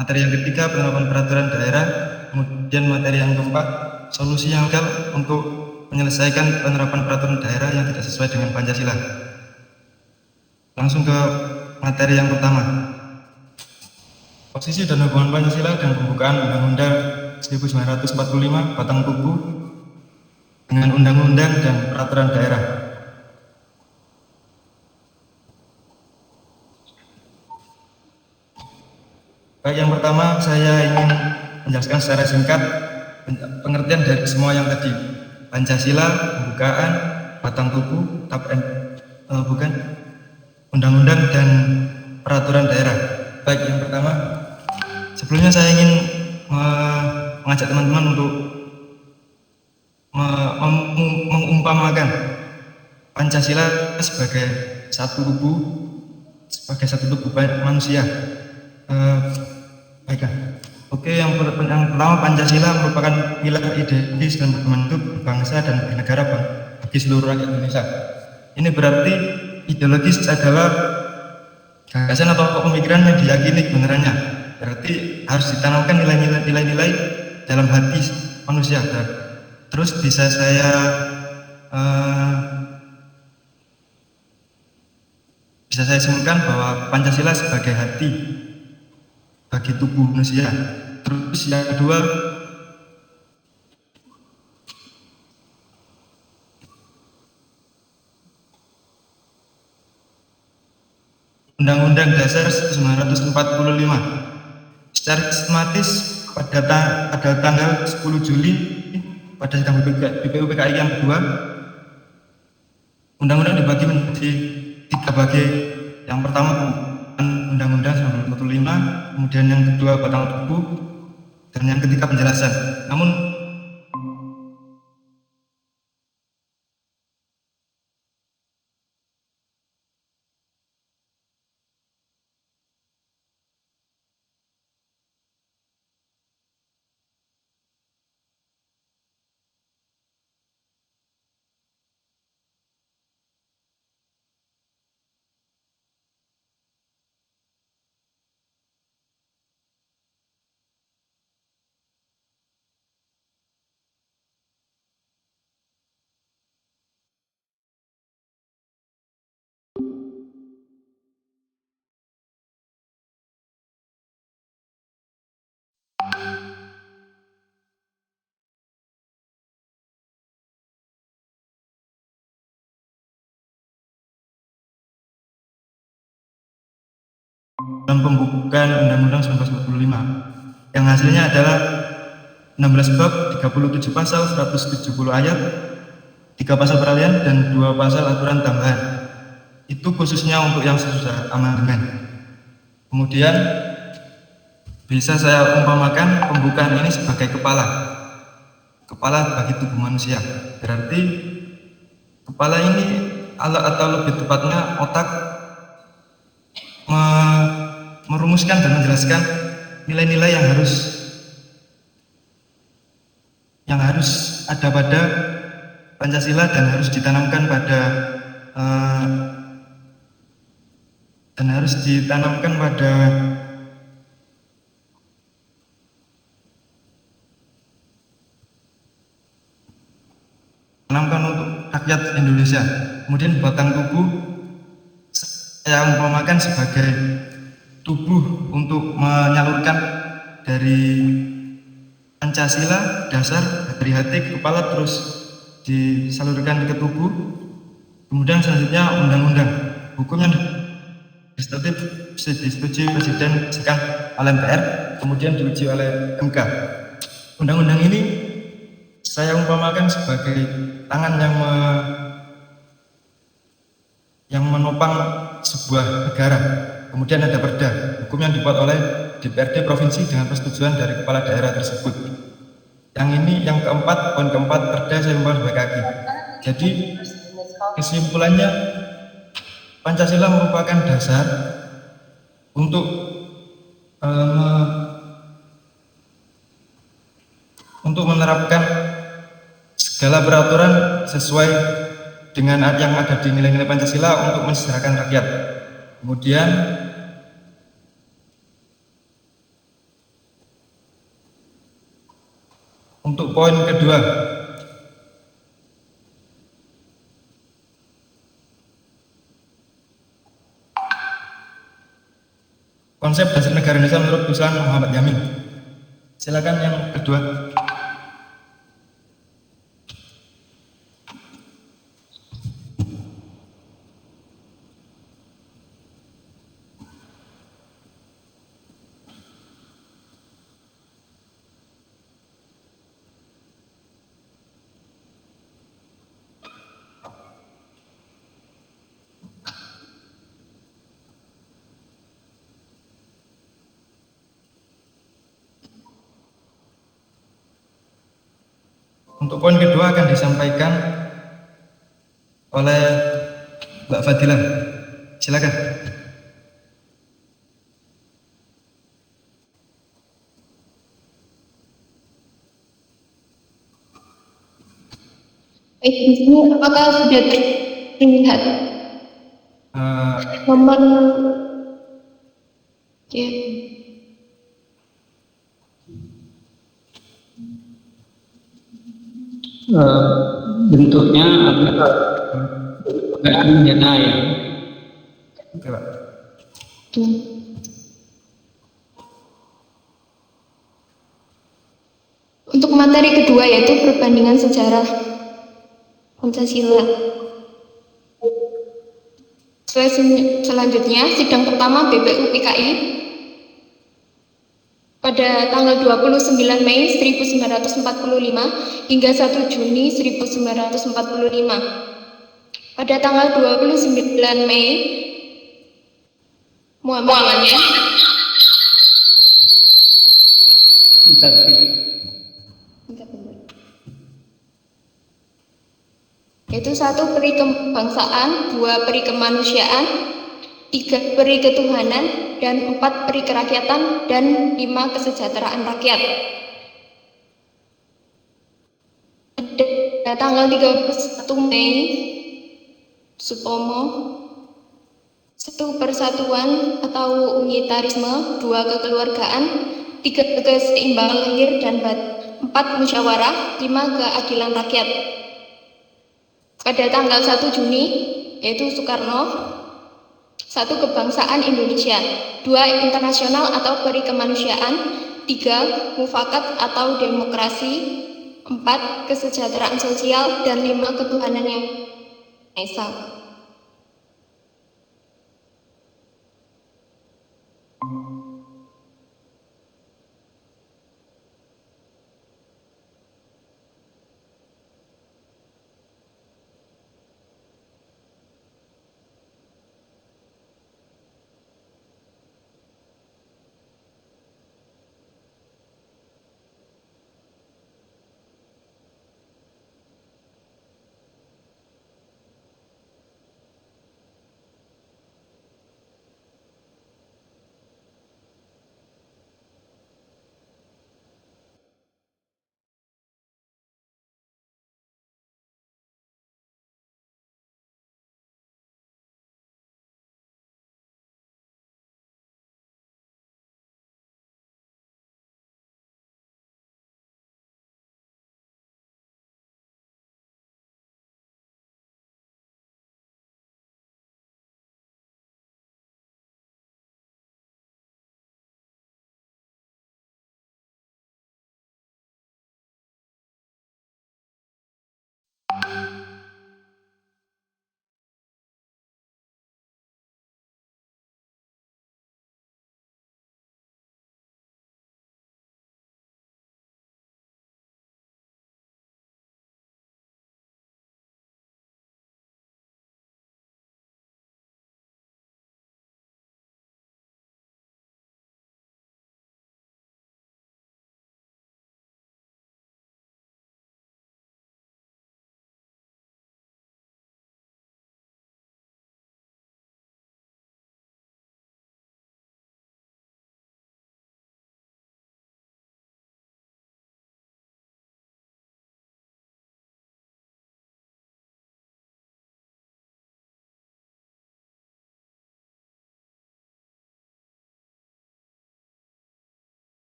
materi yang ketiga penerapan peraturan daerah, kemudian materi yang keempat solusi yang legal untuk menyelesaikan penerapan peraturan daerah yang tidak sesuai dengan Pancasila. Langsung ke materi yang pertama. Posisi dan hubungan Pancasila dan pembukaan Undang-Undang 1945 Batang Tubuh dengan Undang-Undang dan Peraturan Daerah. Baik, yang pertama saya ingin menjelaskan secara singkat pengertian dari semua yang tadi. Pancasila, pembukaan, batang tubuh, undang-undang dan peraturan daerah. Baik, yang pertama, sebelumnya saya ingin mengajak teman-teman untuk mengumpamakan Pancasila sebagai satu tubuh manusia. Baiklah. Oke, yang pertama Pancasila merupakan pilar ideologis dan berbentuk bangsa dan bernegara bagi seluruh rakyat Indonesia. Ini berarti ideologis adalah gagasan atau pemikiran yang diyakini kebenarannya. Berarti harus ditanamkan nilai-nilai dalam hati manusia. Terus bisa saya simpulkan bahwa Pancasila sebagai hati bagi tubuh manusia. Terus yang kedua, Undang-Undang Dasar 1945. Secara sistematis pada tanggal 10 Juli pada sidang BPU PKI yang kedua, undang-undang dibagi menjadi 3 bagian. Yang pertama Undang-Undang 1945, kemudian yang kedua batang tubuh, dan yang ketiga penjelasan. Namun dalam pembukaan Undang-Undang 1945 yang hasilnya adalah 16 bab, 37 pasal, 170 ayat, 3 pasal peralihan, dan 2 pasal aturan tambahan. Itu khususnya untuk yang sesudah amandemen. Kemudian bisa saya umpamakan pembukaan ini sebagai kepala bagi tubuh manusia. Berarti kepala ini atau lebih tepatnya otak merumuskan dan menjelaskan nilai-nilai yang harus ada pada Pancasila dan harus ditanamkan pada untuk rakyat Indonesia. Kemudian batang tubuh saya umpamakan sebagai tubuh untuk menyalurkan dari Pancasila dasar dari hati ke kepala terus disalurkan ke tubuh. Kemudian selanjutnya undang-undang hukum yang disetujui Presiden oleh MPR, kemudian diuji oleh MK. Undang-undang ini saya umpamakan sebagai tangan yang menopang sebuah negara. Kemudian ada perda, hukum yang dibuat oleh DPRD provinsi dengan persetujuan dari kepala daerah tersebut. Yang ini, yang keempat, poin keempat, perda saya umpamakan sebagai kaki. Jadi kesimpulannya, Pancasila merupakan dasar untuk menerapkan segala peraturan sesuai dengan yang ada di nilai-nilai Pancasila untuk mensejahterakan rakyat. Kemudian untuk poin kedua, konsep dasar negara Indonesia menurut usulan Muhammad Yamin. Silakan yang kedua. Untuk poin kedua akan disampaikan oleh Mbak Fadilah. Silakan. Baik, di sini apakah sudah terlihat nomor ya. Bentuknya agak nyata ya. Oke, Pak. Untuk materi kedua yaitu perbandingan sejarah Pancasila. Selanjutnya, sidang pertama BPU PKI pada tanggal 29 Mei 1945 hingga 1 Juni 1945. Pada tanggal 29 Mei, Muhammadiyah yaitu 1 peri kebangsaan, 2 peri kemanusiaan, 3 peri ketuhanan, dan 4 peri kerakyatan, dan 5 kesejahteraan rakyat. Pada tanggal 31 Mei, Supomo, 1 persatuan atau unitarisme, 2 kekeluargaan, 3 keseimbangan lahir dan batin, 4 musyawarah, 5 keadilan rakyat. Pada tanggal 1 Juni, yaitu Soekarno, 1 kebangsaan Indonesia, 2 internasional atau peri kemanusiaan, 3 mufakat atau demokrasi, 4 kesejahteraan sosial, dan 5 ketuhanan yang Maha Esa.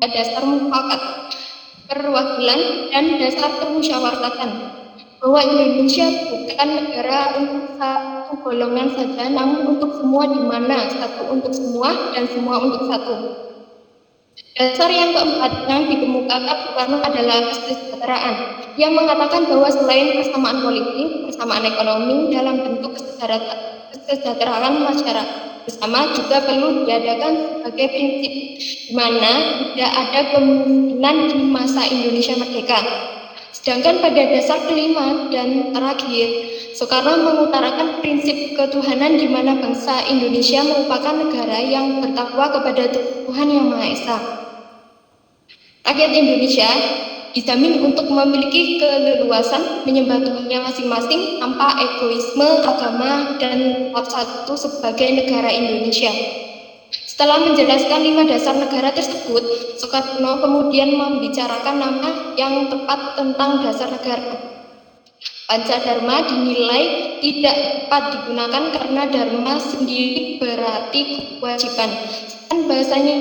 Dasar mufakat, perwakilan, dan dasar permusyawaratan, bahwa Indonesia bukan negara untuk satu golongan saja, namun untuk semua, di mana satu untuk semua dan semua untuk satu. Dasar yang keempat yang dikemukakan Soekarno adalah kesejahteraan, yang mengatakan bahwa selain kesamaan politik, kesamaan ekonomi dalam bentuk kesejahteraan masyarakat bersama juga perlu diadakan sebagai prinsip, di mana tidak ada kemungkinan di masa Indonesia merdeka. Sedangkan pada dasar kelima dan terakhir, Soekarno mengutarakan prinsip ketuhanan di mana bangsa Indonesia merupakan negara yang bertakwa kepada Tuhan Yang Maha Esa. Rakyat Indonesia dijamin untuk memiliki keleluasan menyembah Tuhannya masing-masing tanpa egoisme agama dan tetap satu sebagai negara Indonesia. Setelah menjelaskan 5 dasar negara tersebut, Soekarno kemudian membicarakan nama yang tepat tentang dasar negara. Pancadharma dinilai tidak tepat digunakan karena dharma sendiri berarti kewajiban. Dan bahasanya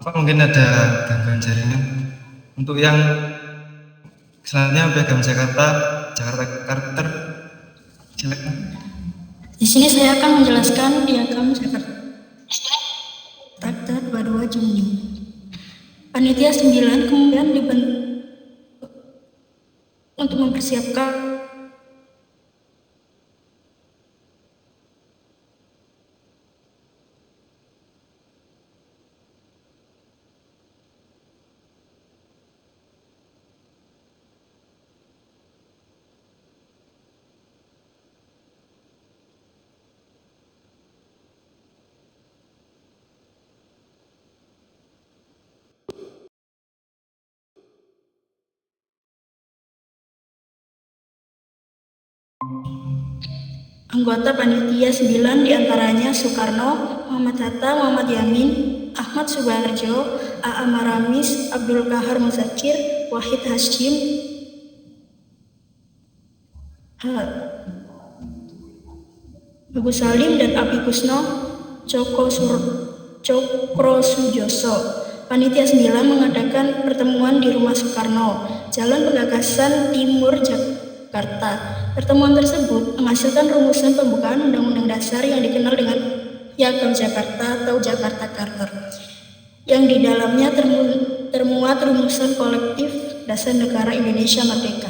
Pak, mungkin ada gangguan jaringan. Untuk yang selanjutnya Piagam Jakarta, Jakarta Charter, silakan. Di sini saya akan menjelaskan Piagam Jakarta Charter 22 Juni. Panitia 9 kemudian dibentuk untuk mempersiapkan anggota panitia 9 diantaranya Soekarno, Muhammad Hatta, Muhammad Yamin, Ahmad Subarjo, A.A. Maramis, Abdul Qahar Muzakir, Wahid Hashim, Agus Salim dan Api Kusno, Cokro Sujoso. Panitia 9 mengadakan pertemuan di rumah Soekarno, Jalan Penggagasan Timur, Jakarta. Pertemuan tersebut menghasilkan rumusan pembukaan Undang-Undang Dasar yang dikenal dengan Piagam Jakarta atau Jakarta Charter, yang di dalamnya termuat rumusan kolektif dasar negara Indonesia merdeka.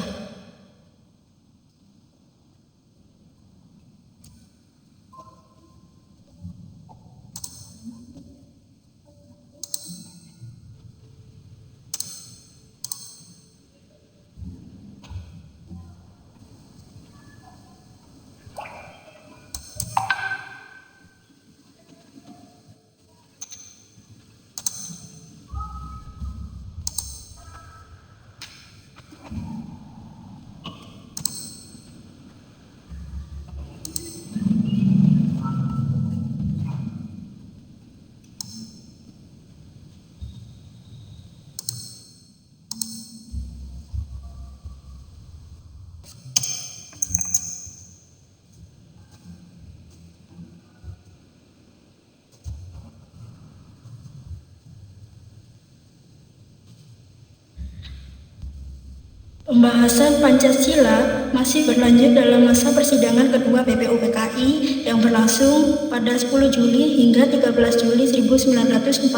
Pembahasan Pancasila masih berlanjut dalam masa persidangan kedua BPUPKI yang berlangsung pada 10 Juli hingga 13 Juli 1945.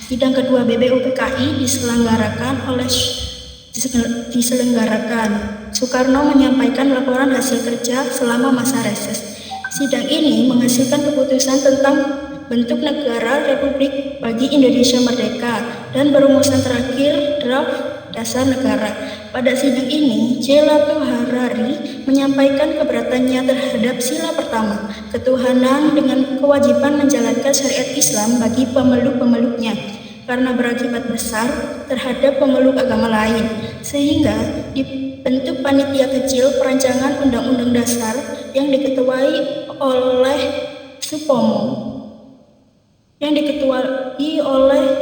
Sidang kedua BPUPKI diselenggarakan. Soekarno menyampaikan laporan hasil kerja selama masa reses. Sidang ini menghasilkan keputusan tentang bentuk negara Republik bagi Indonesia Merdeka dan perumusan terakhir draft dasar negara. Pada sidang ini, J. Lato Harari menyampaikan keberatannya terhadap sila pertama, ketuhanan dengan kewajiban menjalankan syariat Islam bagi pemeluk-pemeluknya, karena berakibat besar terhadap pemeluk agama lain, sehingga dibentuk panitia kecil perancangan Undang-Undang Dasar yang diketuai oleh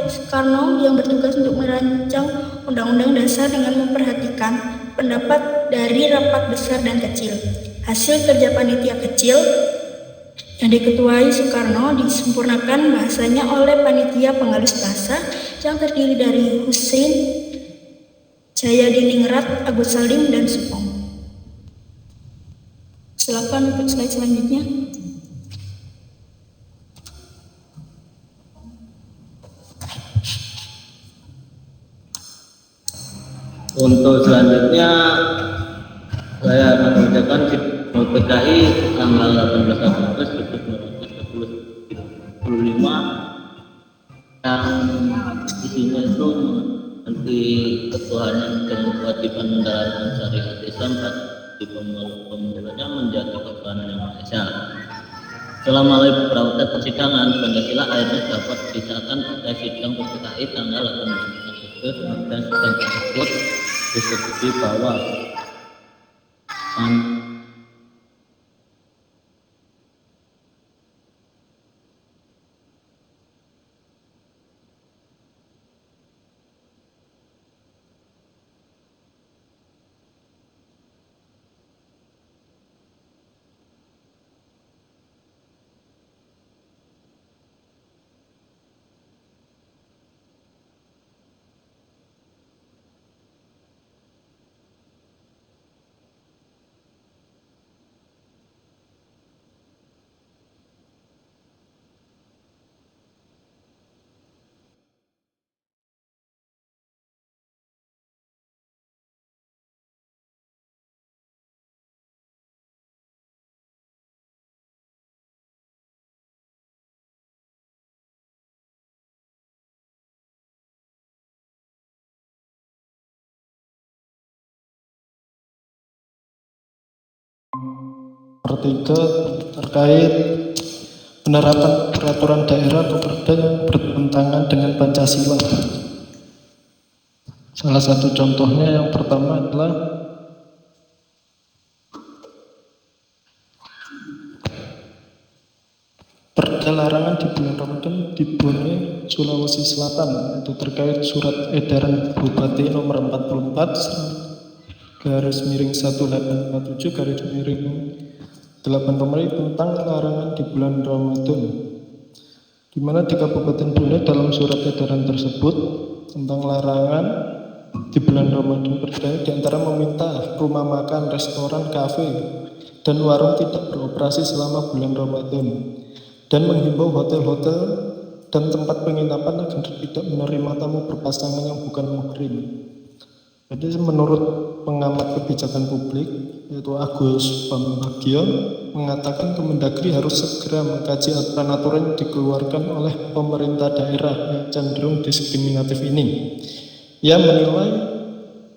Soekarno yang bertugas untuk merancang Undang-Undang Dasar dengan memperhatikan pendapat dari rapat besar dan kecil. Hasil kerja panitia kecil yang diketuai Soekarno disempurnakan bahasanya oleh panitia pengalus bahasa yang terdiri dari Hussein Jayadiningrat, Agus Salim, dan Supong. Silakan untuk slide selanjutnya. Untuk selanjutnya saya akan membacakan PKI tanggal 18 Agustus 1945 yang isinya itu nanti ketuhanan dan kewajiban menjalankan syariat Islam bagi pemeluk-pemeluknya menjadi ketuhanan yang Maha Esa. Setelah melalui beberapa persidangan, Pancasila akhirnya dapat disahkan pada sidang PKI tanggal 18 Agustus dan sidang tersebut disetujui bahwa Ketiga, terkait penerapan peraturan daerah atau perda yang bertentangan dengan Pancasila. Salah satu contohnya yang pertama adalah perda larangan di bulan Ramadan di Bone, Sulawesi Selatan, itu terkait surat edaran Bupati nomor 44 /1/857 Romawi tentang larangan di bulan Ramadan, di mana di Kabupaten Bone dalam surat edaran tersebut tentang larangan di bulan Ramadan berdaya di antara meminta rumah makan, restoran, kafe, dan warung tidak beroperasi selama bulan Ramadan, dan menghimbau hotel-hotel dan tempat penginapan agar tidak menerima tamu berpasangan yang bukan muhrim. Jadi menurut pengamat kebijakan publik yaitu Agus Pambagio mengatakan Kemendagri harus segera mengkaji aturan-aturan yang dikeluarkan oleh pemerintah daerah yang cenderung diskriminatif ini. Ia menilai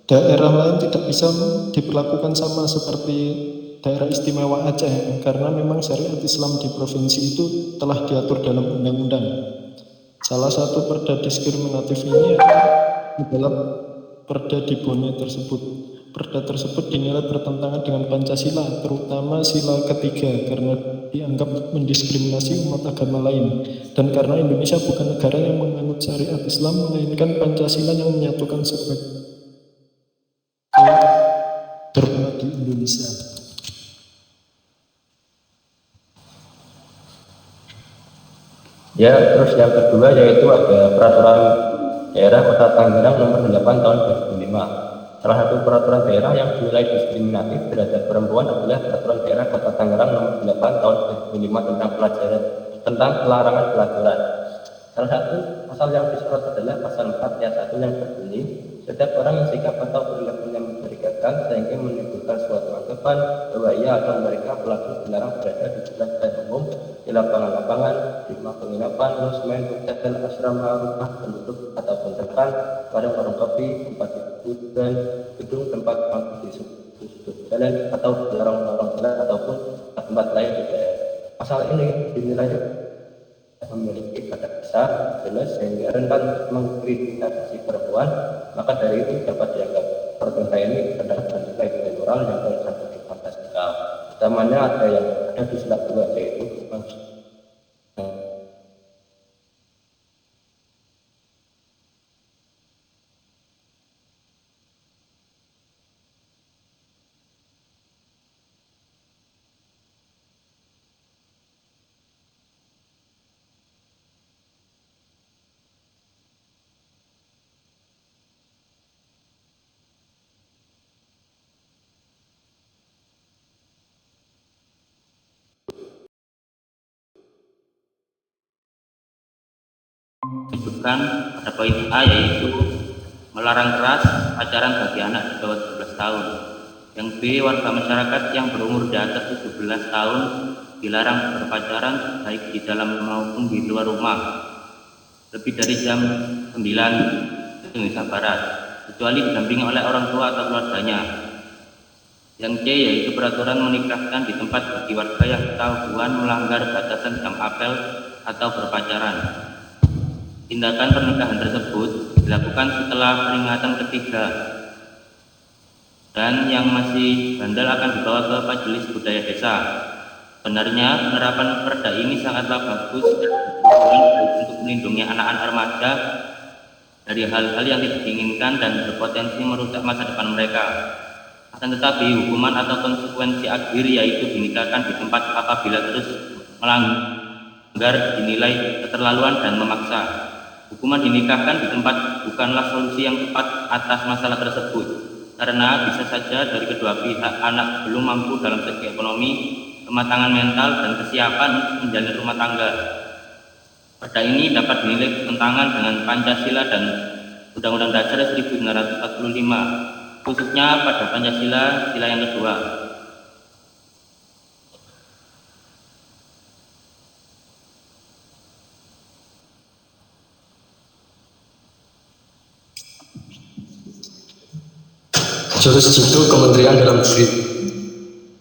daerah lain tidak bisa diperlakukan sama seperti daerah istimewa Aceh karena memang syariat Islam di provinsi itu telah diatur dalam undang-undang. Salah satu perda diskriminatif ini adalah perda di Bone tersebut. Perda tersebut dinilai bertentangan dengan Pancasila, terutama sila ketiga, karena dianggap mendiskriminasi umat agama lain. Dan karena Indonesia bukan negara yang menganut syariat Islam, melainkan Pancasila yang menyatukan sebagai terhormat di Indonesia. Ya, terus yang kedua yaitu ada peraturan daerah Kota Tangerang nomor 8 tahun 2005 Salah satu peraturan daerah yang dinilai diskriminatif terhadap perempuan adalah Peraturan Daerah Kota Tangerang Nomor 8 Tahun 2005 tentang pelarangan pelacuran. Salah satu pasal yang disorot adalah pasal 4 ayat 1 yang berbunyi, setiap orang yang sikap atau perilakunya mencurigakan sehingga menimbulkan suatu anggapan bahwa ia atau mereka pelaku dilarang berada di tempat umum, di lapangan-lapangan, di rumah penginapan, losmen, hotel, asrama, rumah penduduk ataupun tempat, warung-warung kopi, tempat hiburan, gedung tempat mangkuk di sudut jalan atau di lorong-lorong jalan ataupun tempat lain di daerah. Pasal ini dinilai memiliki pada dasar jelas sehingga rentan mengkriminalisasi perempuan, maka dari itu dapat dianggap perkara ini adalah nilai moral yang tercantum di Pancasila. Utamanya ada di sila 2 yaitu disebutkan pada poin A, yaitu melarang keras pacaran bagi anak di bawah 17 tahun. Yang B, warga masyarakat yang berumur di atas 17 tahun dilarang berpacaran baik di dalam maupun di luar rumah lebih dari jam 9 Indonesia Barat, kecuali didampingi oleh orang tua atau keluarganya. Yang C, yaitu peraturan menikahkan di tempat bagi warga yang ketahuan melanggar batasan jam apel atau berpacaran. Tindakan pernikahan tersebut dilakukan setelah peringatan ketiga, dan yang masih bandel akan dibawa ke Majelis Budaya Desa. Benarnya penerapan perda ini sangatlah bagus untuk melindungi anak-anak remaja dari hal-hal yang tidak diinginkan dan berpotensi merusak masa depan mereka. Akan tetapi hukuman atau konsekuensi akhir, yaitu dinikahkan di tempat apabila terus melanggar, dinilai keterlaluan dan memaksa. Hukuman dinikahkan di tempat bukanlah solusi yang tepat atas masalah tersebut, karena bisa saja dari kedua pihak anak belum mampu dalam segi ekonomi, kematangan mental, dan kesiapan untuk menjalani rumah tangga. Perda ini dapat dinilai bertentangan dengan Pancasila dan Undang-Undang Dasar 1945, khususnya pada Pancasila sila yang kedua. Jurus jitu Kementerian Dalam Negeri.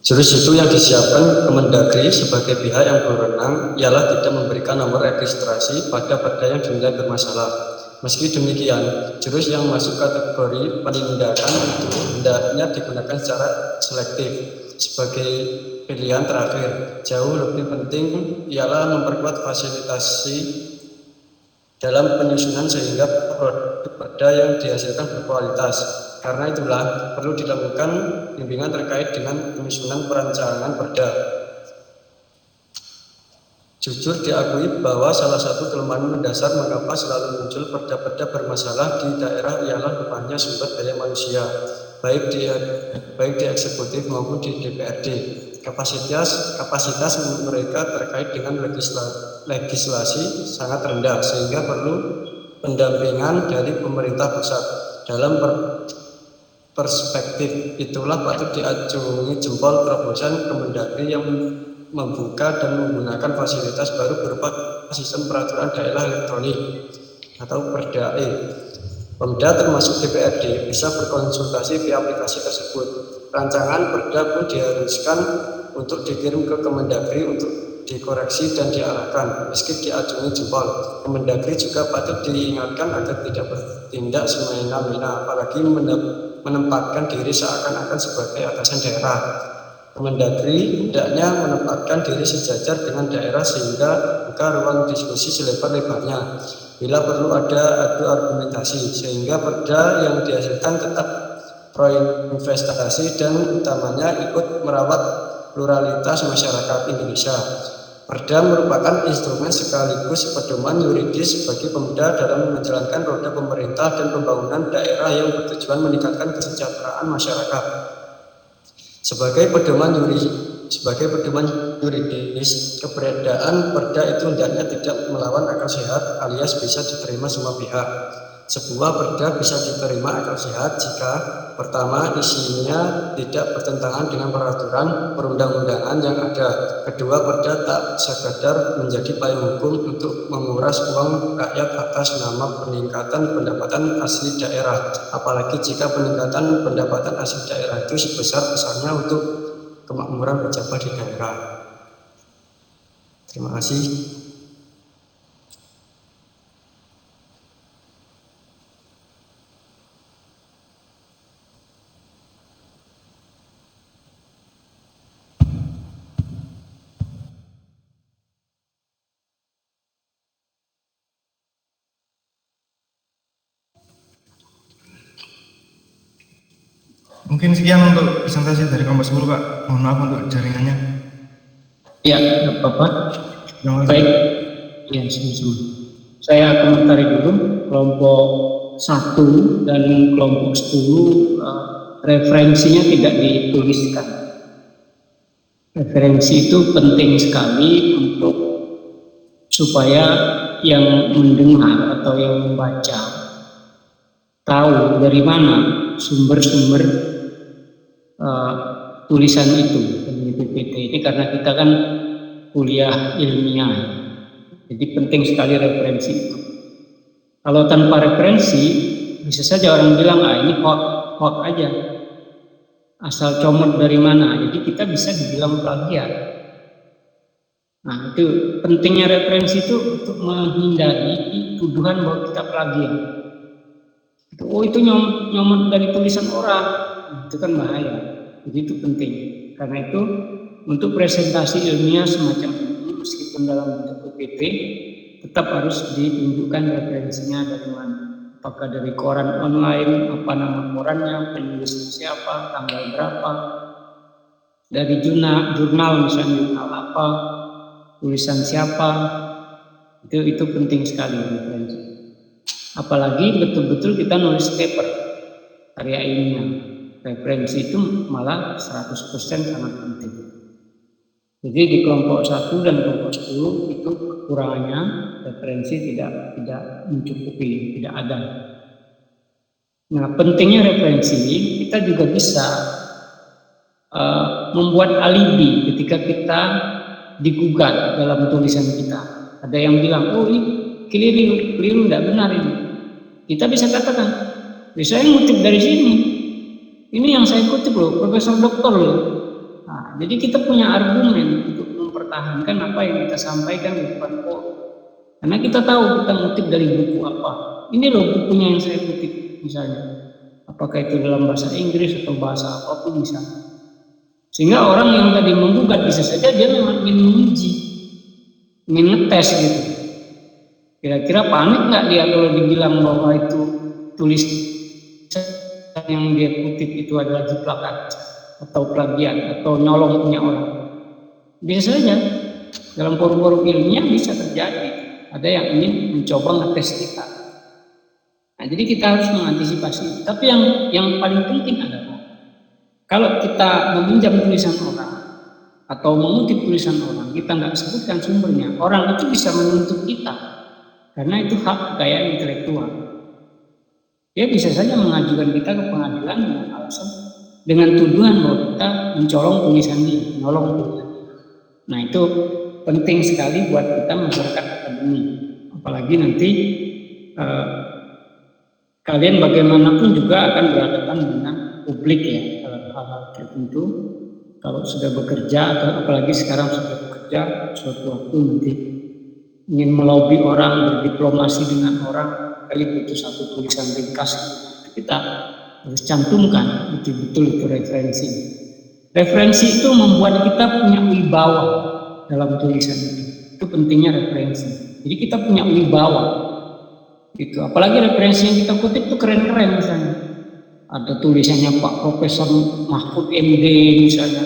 Jurus jitu yang disiapkan Kemendagri sebagai pihak yang berwenang ialah tidak memberikan nomor registrasi pada perda yang dinilai bermasalah. Meski demikian, jurus yang masuk kategori penindakan itu hendaknya digunakan secara selektif. Sebagai pilihan terakhir, jauh lebih penting ialah memperkuat fasilitasi dalam penyusunan sehingga produk perda yang dihasilkan berkualitas. Karena itulah perlu dilakukan bimbingan terkait dengan penyusunan perancangan perda. Jujur diakui bahwa salah satu kelemahan mendasar mengapa selalu muncul perda-perda bermasalah di daerah ialah lemahnya sumber daya manusia, baik di eksekutif maupun di DPRD. Kapasitas mereka terkait dengan legislasi sangat rendah, sehingga perlu pendampingan dari pemerintah pusat. Dalam perspektif itulah patut diacungi jempol terobosan Kemendagri yang membuka dan menggunakan fasilitas baru berupa sistem peraturan daerah elektronik atau Perda-E. Pemda termasuk DPRD bisa berkonsultasi via aplikasi tersebut. Rancangan perda pun diharuskan untuk dikirim ke Kemendagri untuk dikoreksi dan diarahkan. Meski diacungi jempol, Kemendagri juga patut diingatkan agar tidak bertindak semena-mena, apalagi menempatkan diri seakan-akan sebagai atasan daerah. Kemendagri hendaknya menempatkan diri sejajar dengan daerah sehingga buka ruang diskusi selebar-lebarnya. Bila perlu ada adu argumentasi sehingga perda yang dihasilkan tetap pro-investasi dan utamanya ikut merawat pluralitas masyarakat Indonesia. Perda merupakan instrumen sekaligus pedoman yuridis bagi Pemda dalam menjalankan roda pemerintah dan pembangunan daerah yang bertujuan meningkatkan kesejahteraan masyarakat. Sebagai pedoman yuridis, keberadaan perda itu hendaknya tidak melawan akal sehat alias bisa diterima semua pihak. Sebuah perda bisa diterima akal sehat jika pertama, isinya tidak bertentangan dengan peraturan perundang-undangan yang ada. Kedua, perda tak sekadar menjadi payung hukum untuk menguras uang rakyat atas nama peningkatan pendapatan asli daerah. Apalagi jika peningkatan pendapatan asli daerah itu sebesar-besarnya untuk kemakmuran pejabat di daerah. Terima kasih. Mungkin sekian untuk presentasi dari kelompok 10, Pak. Mohon maaf untuk jaringannya. Ya, Bapak. Baik. Ya, sama-sama. Saya komentari dulu kelompok 1 dan kelompok 10 referensinya tidak dituliskan. Referensi itu penting sekali untuk supaya yang mendengar atau yang membaca tahu dari mana sumber-sumber tulisan itu dari PPT ini, karena kita kan kuliah ilmiah, jadi penting sekali referensi itu. Kalau tanpa referensi bisa saja orang bilang ini hoax aja, asal comot dari mana, jadi kita bisa dibilang plagiat. Nah, itu pentingnya referensi itu untuk menghindari tuduhan bahwa kita plagiat. Itu nyomot dari tulisan orang, itu kan bahaya. Jadi itu penting. Karena itu untuk presentasi ilmiah semacam ini, meskipun dalam bentuk PPT, tetap harus ditunjukkan referensinya dari mana. Apakah dari koran online, apa nama korannya, penulisnya siapa, tanggal berapa, dari jurnal misalnya jurnal apa, tulisan siapa, itu penting sekali referensi. Apalagi betul-betul kita nulis paper karya ilmiah, referensi itu malah 100% sangat penting. Jadi di kelompok 1 dan kelompok 10 itu kekurangannya referensi tidak mencukupi, tidak ada. Nah, pentingnya referensi kita juga bisa membuat alibi ketika kita digugat dalam tulisan kita. Ada yang bilang, ini keliru, tidak benar ini. Kita bisa katakan, saya ngutip dari sini. Ini yang saya kutip loh, profesor doktor loh. Nah, jadi kita punya argumen untuk mempertahankan apa yang kita sampaikan di depan forum. Karena kita tahu kita ngutip dari buku apa. Ini loh bukunya yang saya kutip misalnya. Apakah itu dalam bahasa Inggris atau bahasa apapun misalnya. Sehingga orang yang tadi menggugat bisa saja dia memang ingin menguji, ingin ngetes gitu. Kira-kira panik nggak dia kalau dibilang bahwa itu tulisan yang dia kutip itu adalah jiplakan atau plagiat atau nyolong punya orang. Bisa saja dalam forum-forum ilmiah bisa terjadi. Ada yang ingin mencoba ngetes kita. Nah, jadi kita harus mengantisipasi. Tapi yang paling penting adalah kalau kita meminjam tulisan orang atau mengutip tulisan orang, kita nggak sebutkan sumbernya, orang itu bisa menuntut kita karena itu hak kekayaan intelektual. Dia bisa saja mengajukan kita ke pengadilan dengan alasan dengan tuduhan bahwa kita mencolong tulisan dia, menolong tulisan dia. Nah, itu penting sekali buat kita masyarakat akademik. Apalagi nanti kalian bagaimanapun juga akan berhadapan dengan publik ya, hal-hal tertentu. Kalau sudah bekerja atau apalagi sekarang sudah bekerja, suatu waktu nanti ingin melobi orang, berdiplomasi dengan orang, kali butuh satu tulisan ringkas. Kita harus cantumkan betul-betul itu referensi. Referensi itu membuat kita punya wibawa dalam tulisan itu. Itu pentingnya referensi. Jadi kita punya wibawa. Gitu. Apalagi referensi yang kita kutip itu keren-keren misalnya. Ada tulisannya Pak Profesor Mahfud MD misalnya.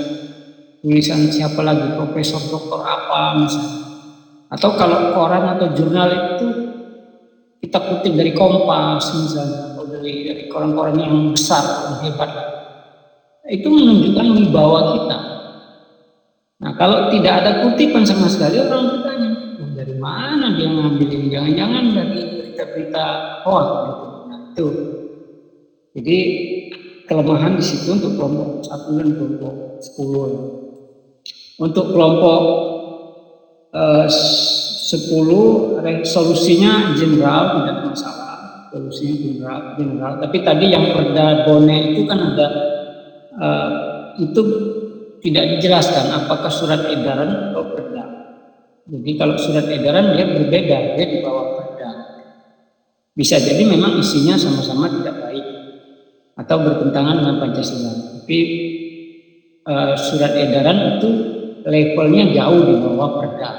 tulisan siapa lagi, profesor doktor apa misalnya. Atau kalau koran atau jurnal itu kita kutip dari Kompas misalnya, atau dari koran-koran yang besar, yang hebat, itu menunjukkan wibawa kita. Nah kalau tidak ada kutipan sama sekali, orang bertanya, dari mana dia ngambil ini? Jangan-jangan dari berita-berita hoax gitu. Nah itu, jadi kelemahan di situ untuk kelompok 1 dan kelompok 10. Untuk kelompok 10 solusinya general, tidak ada masalah, solusinya general. Tapi tadi yang perda Bone itu kan ada itu tidak dijelaskan apakah surat edaran atau perda. Jadi kalau surat edaran dia berbeda, dia di bawah perda. Bisa jadi memang isinya sama-sama tidak baik atau bertentangan dengan Pancasila. Tapi surat edaran itu levelnya jauh di bawah perda.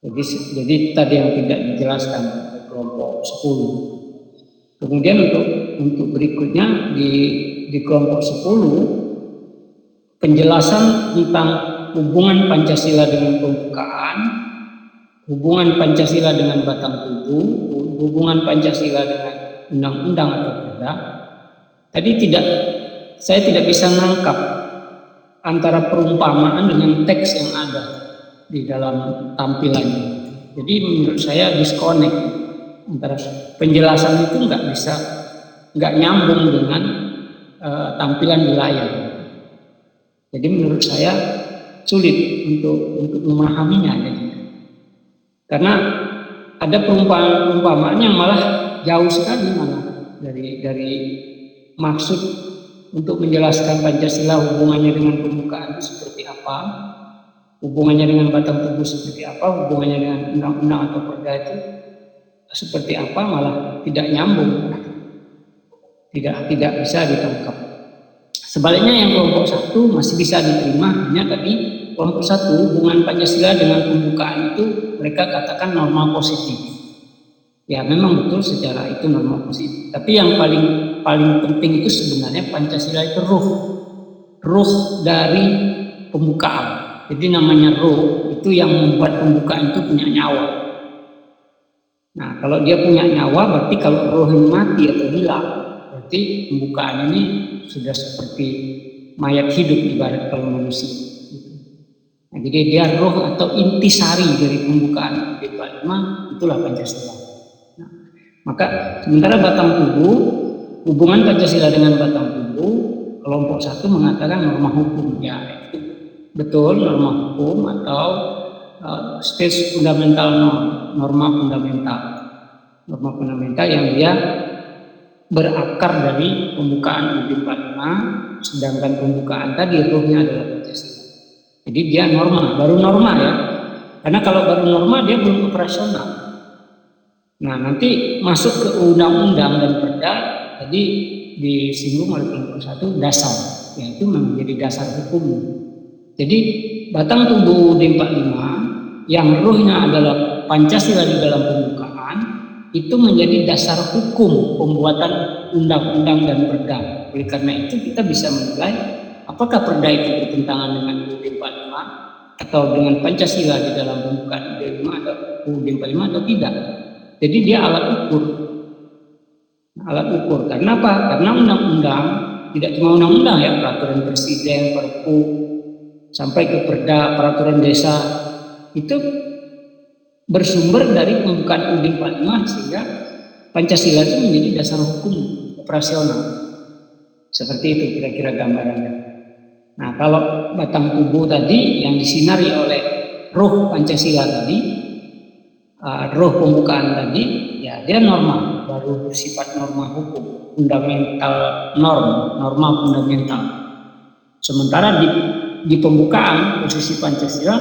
Jadi tadi yang tidak dijelaskan kelompok 10. Kemudian untuk berikutnya di kelompok 10 penjelasan tentang hubungan Pancasila dengan pembukaan, hubungan Pancasila dengan batang tubuh, hubungan Pancasila dengan undang-undang atau perda. Tadi saya tidak bisa menangkap antara perumpamaan dengan teks yang ada di dalam tampilannya. Jadi menurut saya disconnect antara penjelasan itu nggak nyambung dengan tampilan di layar. Jadi menurut saya sulit untuk memahaminya. Karena ada perumpamaan yang malah jauh sekali dari maksud untuk menjelaskan Pancasila, hubungannya dengan pembukaan itu seperti apa, hubungannya dengan batang tubuh seperti apa, hubungannya dengan undang-undang atau perda itu seperti apa, malah tidak nyambung, tidak bisa ditangkap. Sebaliknya yang kelompok 1 masih bisa diterima, hanya tadi kelompok 1 hubungan Pancasila dengan pembukaan itu mereka katakan norma positif. Ya memang betul secara itu norma positif. Tapi yang paling penting itu sebenarnya Pancasila itu ruh dari pembukaan. Jadi namanya ruh itu yang membuat pembukaan itu punya nyawa. Nah kalau dia punya nyawa berarti kalau ruhnya mati atau hilang, berarti pembukaan ini sudah seperti mayat hidup ibarat kalau manusia. Nah, jadi dia roh atau intisari dari pembukaan UUD 45, itulah Pancasila. Nah, maka sementara batang tubuh, hubungan Pancasila dengan batang tubuh, kelompok 1 mengatakan norma hukum. Ya itu betul, norma hukum atau state fundamental norma fundamental yang dia berakar dari pembukaan UUD 45, sedangkan pembukaan tadi ruhnya adalah Pancasila. Jadi dia baru norma ya. Karena kalau baru norma dia belum operasional. Nah nanti masuk ke undang-undang dan perda, tadi disinggung oleh kelompok 1 dasar, yaitu menjadi dasar hukum. Jadi batang tubuh UUD 45 yang ruhnya adalah Pancasila di dalam pembukaan, itu menjadi dasar hukum pembuatan undang-undang dan perda. Oleh karena itu kita bisa menilai apakah perda itu bertentangan dengan UUD 45 atau dengan Pancasila di dalam pembukaan UUD 45 atau tidak. Jadi dia alat ukur. Karena apa? Karena undang-undang, tidak cuma undang-undang ya, peraturan presiden, perpu, sampai ke perda, peraturan desa, itu bersumber dari pembukaan UUD 45 sehingga Pancasila itu menjadi dasar hukum operasional. Seperti itu kira-kira gambarannya. Nah kalau batang tubuh tadi yang disinari oleh ruh Pancasila tadi, ruh pembukaan tadi, ya dia norma, baru bersifat norma hukum, fundamental norma fundamental. Sementara di pembukaan posisi Pancasila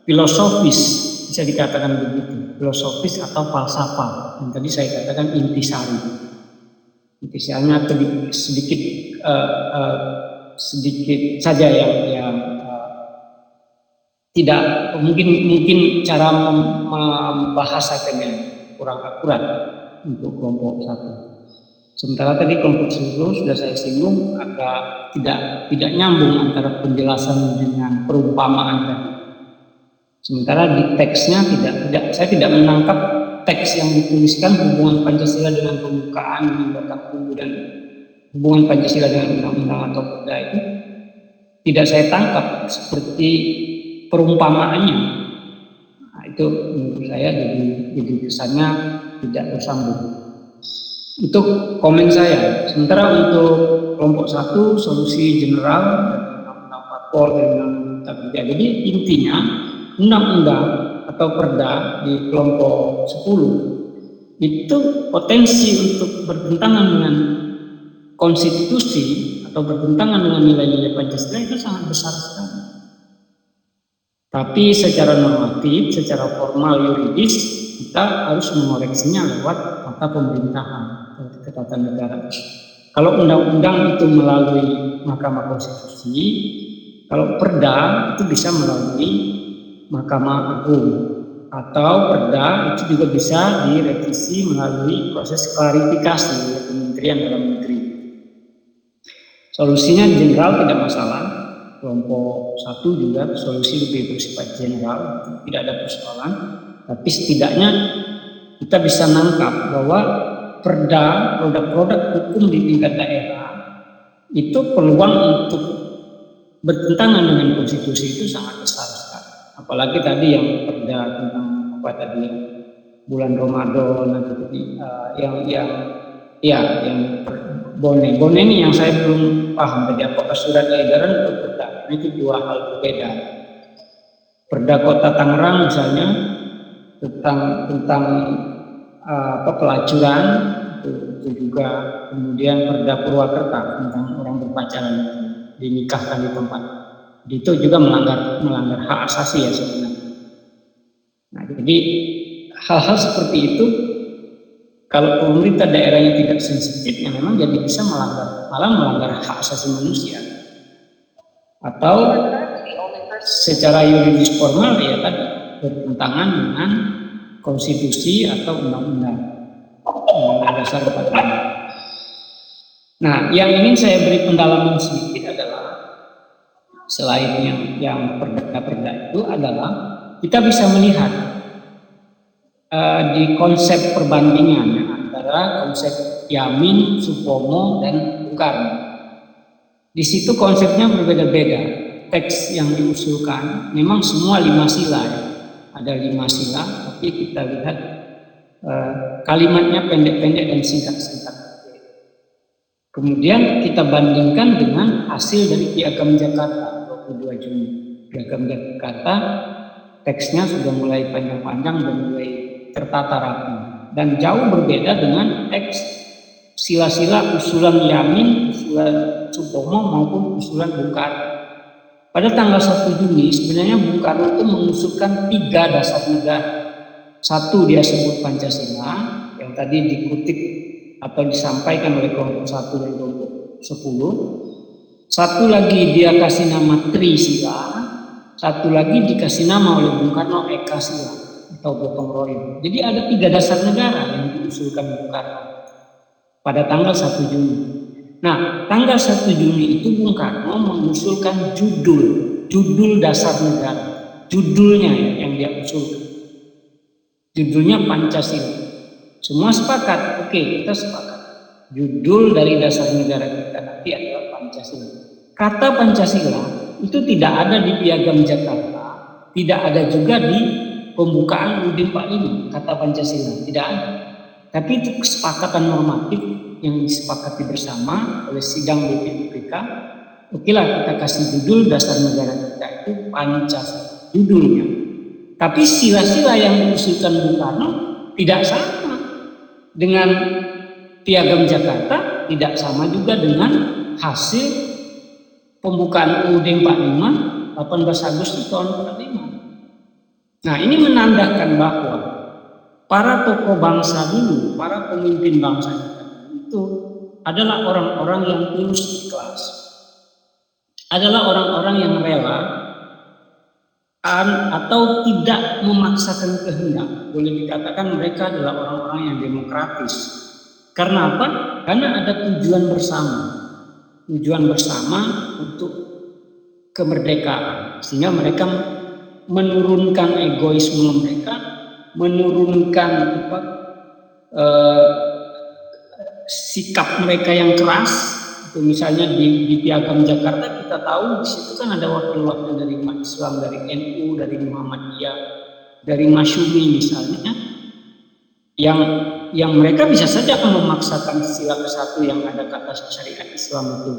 filosofis, bisa dikatakan begitu, filosofis atau falsafah. Yang tadi saya katakan intisari. Intisarinya sedikit saja yang tidak mungkin cara membahasakannya kurang akurat untuk kelompok 1. Sementara tadi kelompok seluruh sudah saya singgung agak tidak nyambung antara penjelasan dengan perumpamaan tadi. Sementara di teksnya saya tidak menangkap teks yang dituliskan hubungan Pancasila dengan pembukaan, dengan batang tubuh, dan hubungan Pancasila dengan undang-undang atau perda itu tidak saya tangkap seperti perumpamaannya. Nah, itu menurut saya jadi kesannya tidak bersambung. Itu komen saya. Sementara untuk kelompok 1 solusi general dari undang-undang parpol dan undang-undang cipta kerja. Jadi intinya undang-undang atau perda di kelompok 10 itu potensi untuk bertentangan dengan konstitusi atau bertentangan dengan nilai-nilai Pancasila itu sangat besar sekali. Tapi secara normatif, secara formal yuridis kita harus mengoreksinya lewat mata pemerintahan atau ketatanegaraan. Kalau undang-undang itu melalui Mahkamah Konstitusi, kalau perda itu bisa melalui Mahkamah Agung, atau perda itu juga bisa direvisi melalui proses klarifikasi oleh Kementerian Dalam Negeri. Solusinya general tidak masalah. Kelompok 1 juga solusi lebih bersifat general, tidak ada persoalan. Tapi setidaknya kita bisa nangkap bahwa perda, produk-produk hukum di tingkat daerah itu peluang untuk bertentangan dengan konstitusi itu sangat besar sekali. Apalagi tadi yang perda tentang apa tadi bulan Ramadan atau yang Bone ini yang saya belum paham tadi apakah surat edaran atau perda. Itu dua hal berbeda. Perda Kota Tangerang misalnya tentang pelacuran itu juga, kemudian Perda Purwakarta tentang orang berpacaran dinikahkan di tempat. Itu juga melanggar hak asasi ya sebenarnya. Nah, jadi hal-hal seperti itu kalau pemerintah daerahnya tidak sensitif, ya memang jadi bisa malah melanggar hak asasi manusia. Atau secara yuridis formal ya tadi bertentangan dengan konstitusi atau undang-undang dasar 45. Nah, yang ingin saya beri pendalaman sedikit adalah selain yang perda-perda itu adalah kita bisa melihat di konsep perbandingan antara konsep Yamin, Supomo, dan Bung Karno. Di situ konsepnya berbeda-beda. Teks yang diusulkan memang semua 5 sila ya. Ada 5 sila, tapi kita lihat kalimatnya pendek-pendek dan singkat-singkat. Kemudian kita bandingkan dengan hasil dari Piagam Jakarta 22 Juni. Piagam Jakarta teksnya sudah mulai panjang-panjang dan mulai tertata rapi dan jauh berbeda dengan teks sila-sila usulan Yamin, usulan Supomo maupun usulan Bung Karno. Pada tanggal 1 Juni sebenarnya Bung Karno itu mengusulkan 3 dasar negara. 1 dia sebut Pancasila yang tadi dikutip atau disampaikan oleh kelompok 1 dan kelompok 10. 1 lagi dia kasih nama Trisila, 1 lagi dikasih nama oleh Bung Karno Ekasila atau gotong royong. Jadi ada 3 dasar negara yang diusulkan Bung Karno pada tanggal 1 Juni. Nah, tanggal 1 Juni itu Bung Karno mengusulkan judul dasar negara. Judulnya yang dia usulkan. Judulnya Pancasila. Semua sepakat, oke, kita sepakat. Judul dari dasar negara kita nanti adalah Pancasila. Kata Pancasila itu tidak ada di Piagam Jakarta, tidak ada juga di pembukaan UUD 45, kata Pancasila, tidak ada. Tapi itu kesepakatan normatif yang disepakati bersama oleh sidang BPUPK. Okelah kita kasih judul dasar negara kita itu Pancasila, judulnya. Tapi sila-sila yang diusulkan Bung Karno tidak sama dengan Piagam Jakarta, tidak sama juga dengan hasil pembukaan UUD 45 18 Agustus tahun 45. Nah, ini menandakan bahwa para tokoh bangsa dulu, para pemimpin bangsa itu adalah orang-orang yang tulus ikhlas, adalah orang-orang yang rela atau tidak memaksakan kehendak. Boleh dikatakan mereka adalah orang-orang yang demokratis. Karena apa? Karena ada tujuan bersama untuk kemerdekaan, sehingga mereka menurunkan egoisme mereka, menurunkan sikap mereka yang keras. Itu misalnya di Piagam Jakarta kita tahu di situ kan ada wakil-wakil dari umat Islam, dari NU, dari Muhammadiyah, dari Masyumi misalnya, yang mereka bisa saja akan memaksakan sila ke-1 yang ada kata syariat Islam itu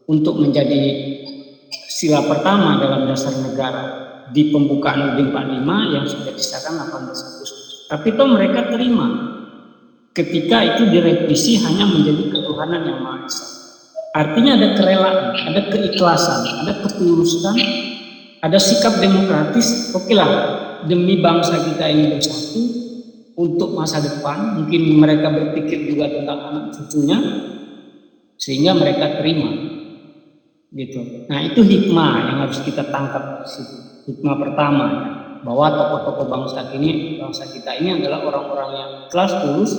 untuk menjadi sila pertama dalam dasar negara di pembukaan UUD 45 yang sudah disahkan 18 Agustus. Tapi toh mereka terima ketika itu direvisi hanya menjadi ketuhanan yang Maha Esa. Artinya ada kerelaan, ada keikhlasan, ada ketulusan, ada sikap demokratis. Oke lah, demi bangsa kita ini bersatu untuk masa depan, mungkin mereka berpikir juga tentang anak cucunya, sehingga mereka terima, gitu. Nah itu hikmah yang harus kita tangkap di situ. Hikmah pertama, ya, bahwa tokoh-tokoh bangsa kita ini adalah orang-orang yang ikhlas tulus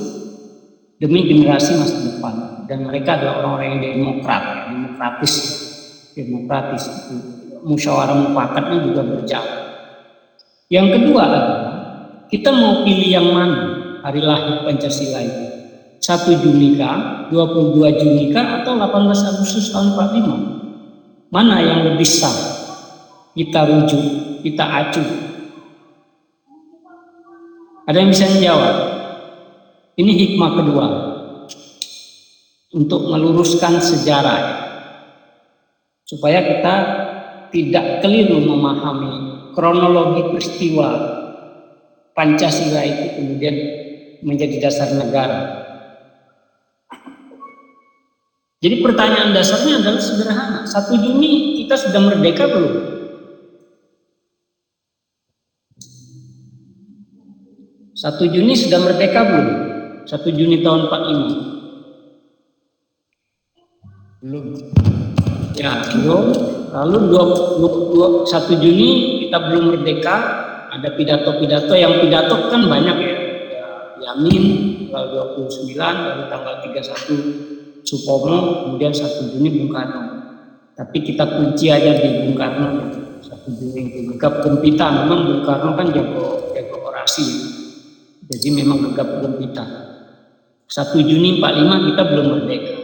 demi generasi masa depan, dan mereka adalah orang-orang yang demokratis, musyawarah mufakatnya juga berjalan. Yang kedua adalah kita mau pilih yang mana hari lahir Pancasila itu? 1 Juni kah, 22 Juni kah, atau 18 Agustus tahun 45? Mana yang lebih sah? Kita rujuk, kita acuh. Ada yang bisa menjawab? Ini hikmah kedua untuk meluruskan sejarah, supaya kita tidak keliru memahami kronologi peristiwa Pancasila itu kemudian menjadi dasar negara. Jadi pertanyaan dasarnya adalah sederhana. 1 Juni kita sudah merdeka belum? Satu Juni sudah merdeka belum? 1 Juni tahun 45. Belum. Ya, belum. Lalu 1 Juni kita belum merdeka. Ada pidato-pidato, yang pidato kan banyak ya. Yamin tanggal 29, lalu tanggal 31 Supomo, kemudian 1 Juni Bung Karno. Tapi kita kunci aja di Bung Karno. 1 Juni gegap gempita, memang Bung Karno kan jago orasi. Jadi memang gegap gempita. 1 Juni 45 kita belum merdeka.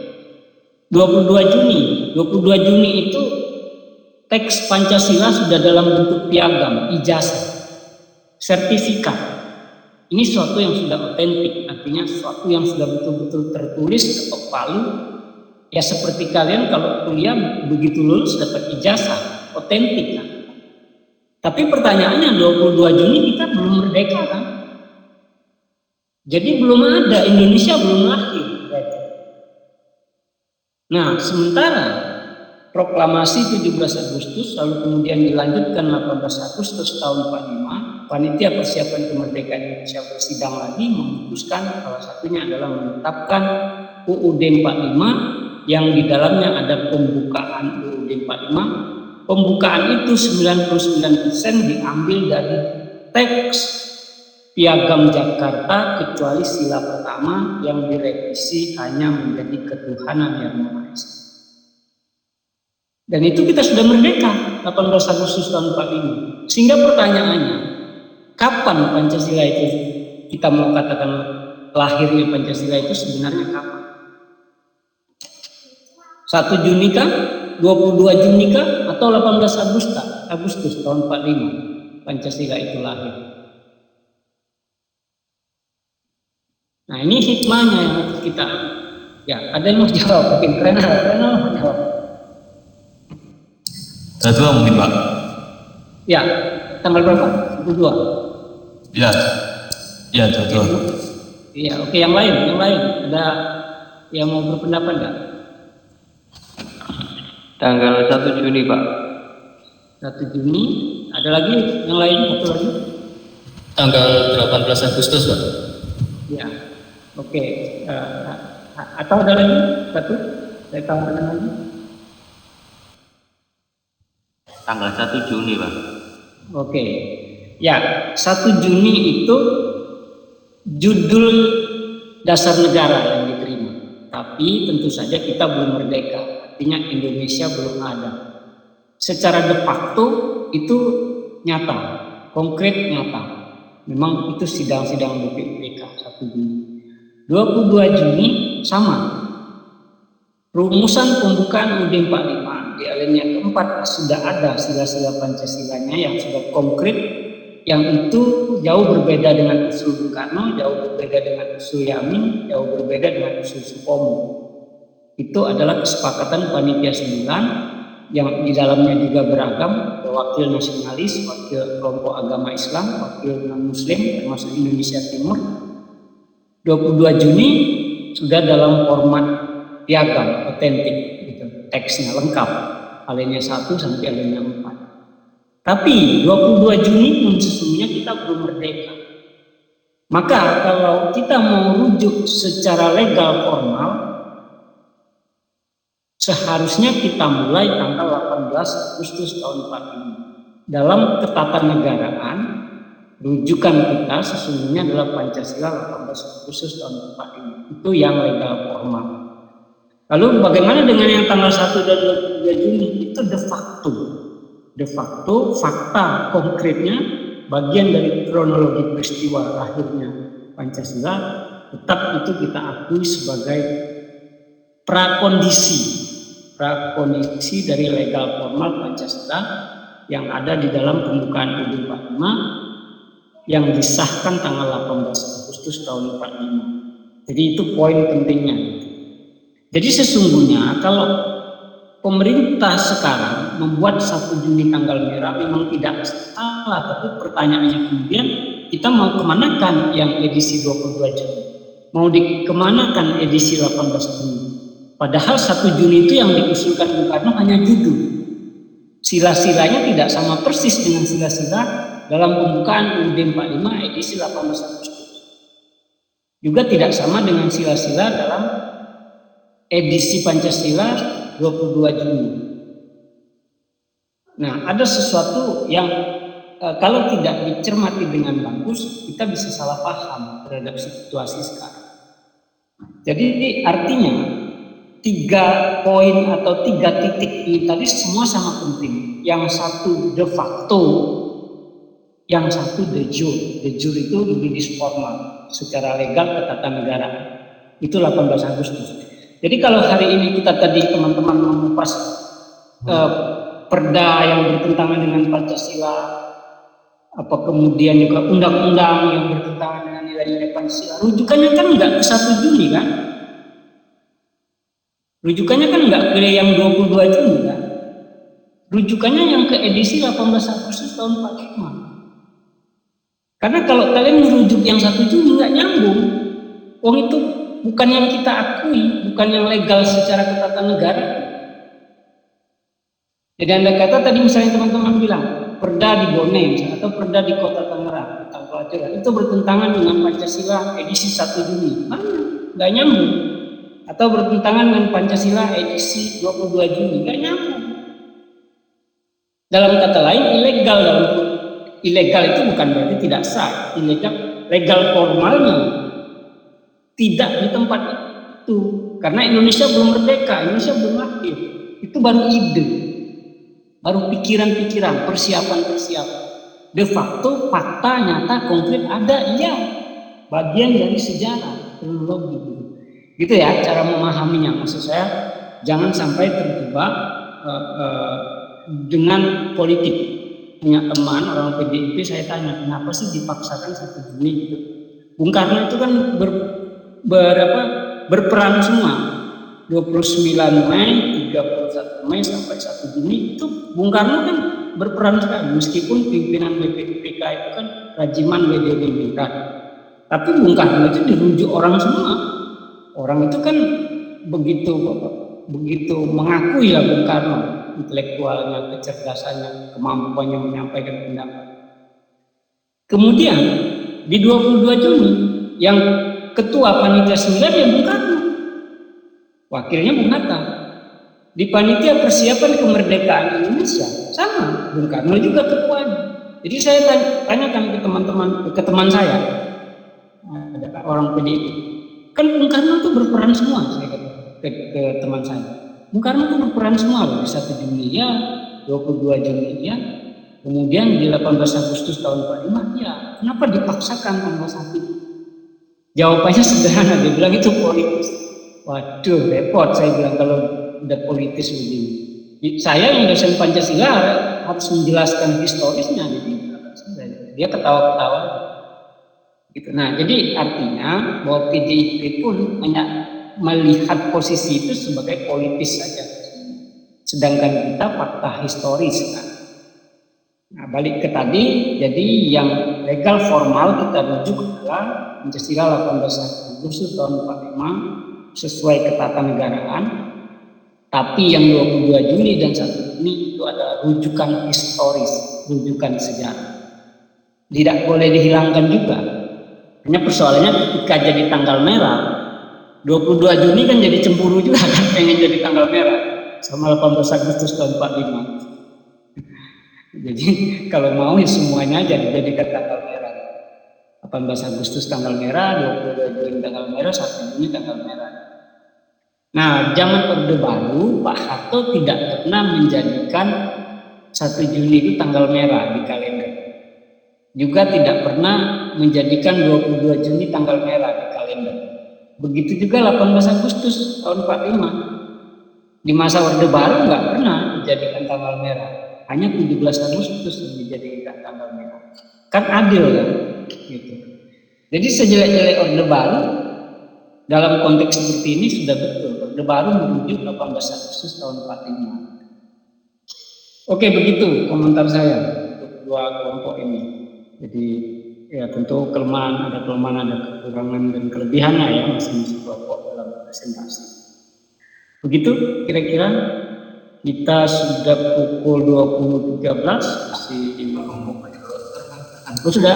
22 Juni itu teks Pancasila sudah dalam bentuk piagam, ijazah, sertifikat. Ini suatu yang sudah otentik, artinya suatu yang sudah betul-betul tertulis, ketok palu. Ya seperti kalian kalau kuliah begitu lulus dapat ijazah, otentik kan. Tapi pertanyaannya 22 Juni kita belum merdeka kan? Jadi belum ada, Indonesia belum lahir. Nah sementara proklamasi 17 Agustus lalu kemudian dilanjutkan 18 Agustus tahun 45, Panitia Persiapan Kemerdekaan Indonesia bersidang lagi memutuskan salah satunya adalah menetapkan UUD 45 yang di dalamnya ada pembukaan UUD 45. Pembukaan itu 99% diambil dari teks Piagam Jakarta kecuali sila pertama yang direvisi hanya menjadi ketuhanan yang Maha Esa. Dan itu kita sudah merdeka 18 Agustus tahun 45. Sehingga pertanyaannya, kapan Pancasila itu, kita mau katakan lahirnya Pancasila itu sebenarnya kapan? 1 Juni kah? 22 Juni kah? Atau 18 Agustus tahun 45 Pancasila itu lahir? Nah ini hikmahnya yang kita, ya ada yang mau jawab, mungkin Renal mau jawab. Dua mungkin Pak. Ya, tanggal berapa? 22. Ya, dua. Iya, oke, yang lain ada yang mau berpendapat nggak? Tanggal 1 Juni Pak. 1 Juni, ada lagi yang lain, satu lagi? Tanggal 18 Agustus Pak. Ya, oke. Atau ada lagi satu? Saya tambahkan lagi. Tanggal 1 Juni Pak. Oke. Ya, 1 Juni itu judul dasar negara yang diterima Tapi tentu saja kita belum merdeka, artinya Indonesia belum ada. Secara de facto itu nyata, konkret nyata. Memang itu sidang-sidang BPUPK 1 Juni. 22 Juni sama. Rumusan pembukaan UUD 45 di alinea keempat sudah ada sila-sila Pancasilanya yang sudah konkret, yang itu jauh berbeda dengan usul Bung Karno, jauh berbeda dengan usul Yamin, jauh berbeda dengan usul Supomo. Itu adalah kesepakatan Panitia 9 yang di dalamnya juga beragam, wakil nasionalis, wakil kelompok agama Islam, wakil non-Muslim termasuk Indonesia Timur. 22 Juni sudah dalam format piagam, otentik, gitu. Teksnya lengkap, alinea 1 sampai alinea 4. Tapi 22 Juni pun sesungguhnya kita belum merdeka. Maka kalau kita mau rujuk secara legal formal, seharusnya kita mulai tanggal 18 Agustus tahun 45. Dalam ketatanegaraan, rujukan kita sesungguhnya adalah Pancasila 18 Agustus tahun 45. Itu yang legal formal. Lalu bagaimana dengan yang tanggal 1 dan 22 Juni? Itu de facto. De facto, fakta konkretnya, bagian dari kronologi peristiwa lahirnya Pancasila, tetap itu kita akui sebagai prakondisi dari legal formal Pancasila yang ada di dalam pembukaan UUD 45 yang disahkan tanggal 18 Agustus tahun 45. Jadi itu poin pentingnya. Jadi sesungguhnya kalau pemerintah sekarang membuat 1 Juni tanggal merah memang tidak salah, tapi pertanyaannya kemudian kita mau kemanakan yang edisi 22 Juni? Mau dikemanakan edisi 18 Juni? Padahal 1 Juni itu yang diusulkan Bung Karno hanya judul. Sila-silanya tidak sama persis dengan sila-sila dalam pembukaan UUD 45 edisi 18 Agustus. Juga tidak sama dengan sila-sila dalam edisi Pancasila 22 Juni. Nah, ada sesuatu yang kalau tidak dicermati dengan bagus, kita bisa salah paham terhadap situasi sekarang. Jadi artinya 3 poin atau 3 titik ini tadi semua sama penting. Yang satu de facto, yang satu de jure. De jure itu juridis formal, secara legal ketatanegaraan. Itu 18 Agustus. Jadi kalau hari ini kita tadi teman-teman mengupas perda yang bertentangan dengan Pancasila, apa kemudian juga undang-undang yang bertentangan dengan nilai-nilai Pancasila, rujukannya kan enggak ke 1 Juni kan? Rujukannya kan enggak ke yang 22 Juni kan? Rujukannya yang ke edisi 18 Agustus tahun 45. Karena kalau kalian merujuk yang 1 Juni enggak nyambung. Wong itu bukan yang kita akui, bukan yang legal secara ketatanegaraan. Jadi Anda kata tadi misalnya teman-teman bilang perda di Bone atau perda di Kota Tangerang tentang pelajaran itu bertentangan dengan Pancasila edisi 1 Juni. Mana? Nggak nyambung. Atau bertentangan dengan Pancasila edisi 22 Juni. Nggak nyambung. Dalam kata lain ilegal itu bukan berarti tidak sah. Legal formalnya tidak di tempat itu. Karena Indonesia belum merdeka, Indonesia belum lahir. Itu baru ide. Baru pikiran-pikiran, persiapan-persiapan. De facto, fakta, nyata, konkret ada, iya. Bagian dari sejarah, kronologi. Gitu ya, cara memahaminya. Maksud saya, jangan sampai terjebak dengan politik. Punya teman, orang PDIP, saya tanya, kenapa sih dipaksakan 1 Juni gitu. Bung Karno itu kan berperan semua. 29 Mei, 31 Mei sampai 1 Juni itu Bung Karno kan berperan sekali, meskipun pimpinan BPUPK itu kan Rajiman WD Mingkat. Tapi Bung Karno itu dirujuk orang semua. Orang itu kan begitu mengakui lah Bung Karno, intelektualnya, kecerdasannya, kemampuannya menyampaikan pendapat. Kemudian di 22 Juni yang ketua panitia 9 ya Bung Karno. Wakilnya Bung Hatta. Di panitia persiapan kemerdekaan Indonesia sama, Bung Karno juga ketuanya. Jadi saya tanyakan ke teman saya, ada orang PDIP, kan Bung Karno itu berperan semua, saya kata. ke teman saya, Bung Karno itu berperan semua loh, di 1 Juni ya, 22 Juni ya, kemudian di 18 Agustus tahun 45 ya, kenapa dipaksakan tanggal 1? Jawabannya sederhana, dia bilang itu politis. Waduh, repot saya bilang kalau udah politis begini. Saya yang dosen Pancasila harus menjelaskan historisnya, jadi dia ketawa-ketawa. Gitu. Nah, jadi artinya bahwa PDIP pun hanya melihat posisi itu sebagai politis saja, sedangkan kita fakta historis kan. Nah, balik ke tadi, jadi yang legal formal kita rujuk adalah Pancasila 18 Agustus tahun 45 sesuai ketatanegaraan, tapi yang 22 Juli dan 1 Juni itu ada rujukan historis, rujukan sejarah. Tidak boleh dihilangkan juga. Hanya persoalannya ketika jadi tanggal merah, 22 Juni kan jadi cemburu juga kan, pengen jadi tanggal merah sama 18 Agustus tahun 45. Jadi kalau mau ya semuanya jadikan tanggal merah. 18 Agustus tanggal merah, 22 Juni tanggal merah, 1 Juni tanggal merah. Nah, zaman Orde Baru, Pak Harto tidak pernah menjadikan 1 Juni itu tanggal merah di kalender. Juga tidak pernah menjadikan 22 Juni tanggal merah di kalender. Begitu juga 18 Agustus tahun 45. Di masa Orde Baru nggak pernah dijadikan tanggal merah. Hanya 17 Agustus yang dijadikan tanggal merah. Kan adil kan? Gitu. Jadi sejelek-jelek Orde Baru, dalam konteks seperti ini sudah betul. Orde Baru merujuk 18 Agustus tahun 45. Oke, begitu komentar saya untuk dua kelompok ini. Jadi ya tentu ada kelemahan, ada kekurangan dan kelebihannya ya masing-masing kelompok dalam presentasi. Begitu kira-kira kita sudah pukul 20.13 masih sudah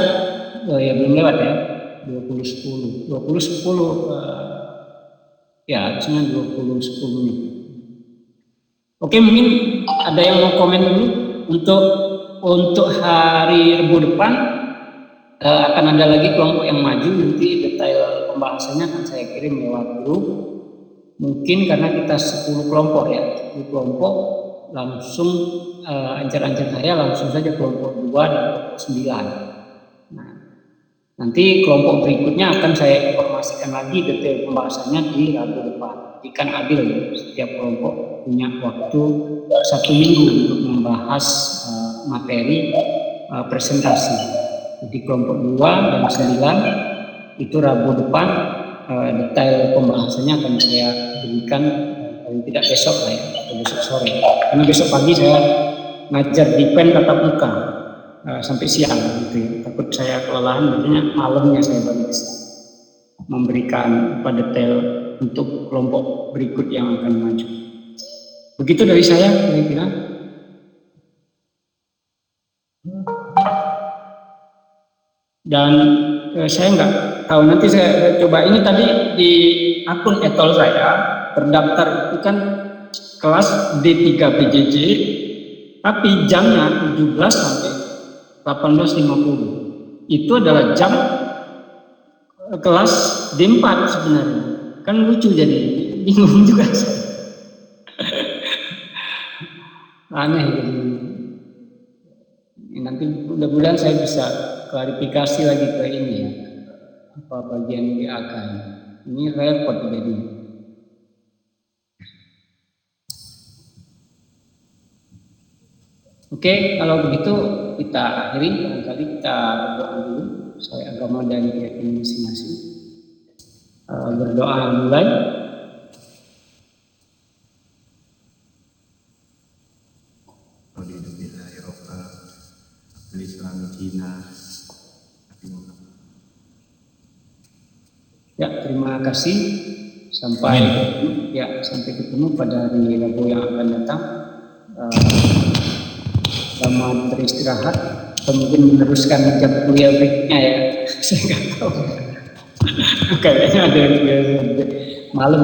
ya belum lewat ya 20.10 ya harusnya 20.10 nih. Oke, mungkin ada yang mau komen dulu untuk hari Rabu depan. Akan ada lagi kelompok yang maju, nanti detail pembahasannya akan saya kirim lewat grup. Mungkin karena kita 10 kelompok ya, 10 kelompok langsung ancar-ancar saya langsung saja kelompok 2 dan kelompok 9. Nah, nanti kelompok berikutnya akan saya informasikan lagi detail pembahasannya di Rabu depan. Ikan adil ya, setiap kelompok punya waktu 1 minggu untuk membahas materi presentasi. Jadi kelompok 2 dan 9 itu Rabu depan detail pembahasannya akan saya berikan paling tidak besok lah ya, atau besok sore. Karena besok pagi saya ngajar di PEN tatap muka sampai siang gitu ya. Takut saya kelelahan, makanya malamnya saya balik memberikan detail untuk kelompok berikut yang akan maju. Begitu dari saya kira-kira. Dan saya nggak tahu, nanti saya coba ini tadi di akun etol saya terdaftar itu kan kelas D3 PJJ, tapi jamnya 17 sampai 18.50. Itu adalah jam kelas D4 sebenarnya. Kan lucu, jadi bingung juga saya. Aneh jadi. Nanti mudah-mudahan saya bisa klarifikasi lagi ke ini ya, apa bagian GAK ini repot jadi. Oke, kalau begitu kita akhiri, barangkali kita berdoa dulu sesuai agama dan keyakinan masing-masing. Berdoa mulai. Ya, terima kasih. Sampai ketemu pada hari Rabu yang akan datang. Selamat beristirahat. Atau mungkin meneruskan jam kuliah berikutnya ya. Saya nggak tahu. Kayaknya ada yang malam.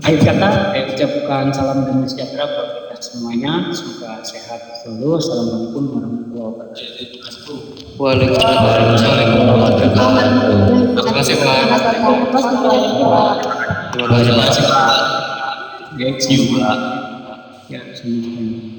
Akhir kata, saya ucapkan salam dan sejahtera buat kita semuanya. Semoga sehat selalu. Assalamualaikum warahmatullahi wabarakatuh. Waalaikumsalam warahmatullahi wabarakatuh. Terima kasih Pak. Terima kasih Pak. Ya, See you Pak. ya, sama-sama.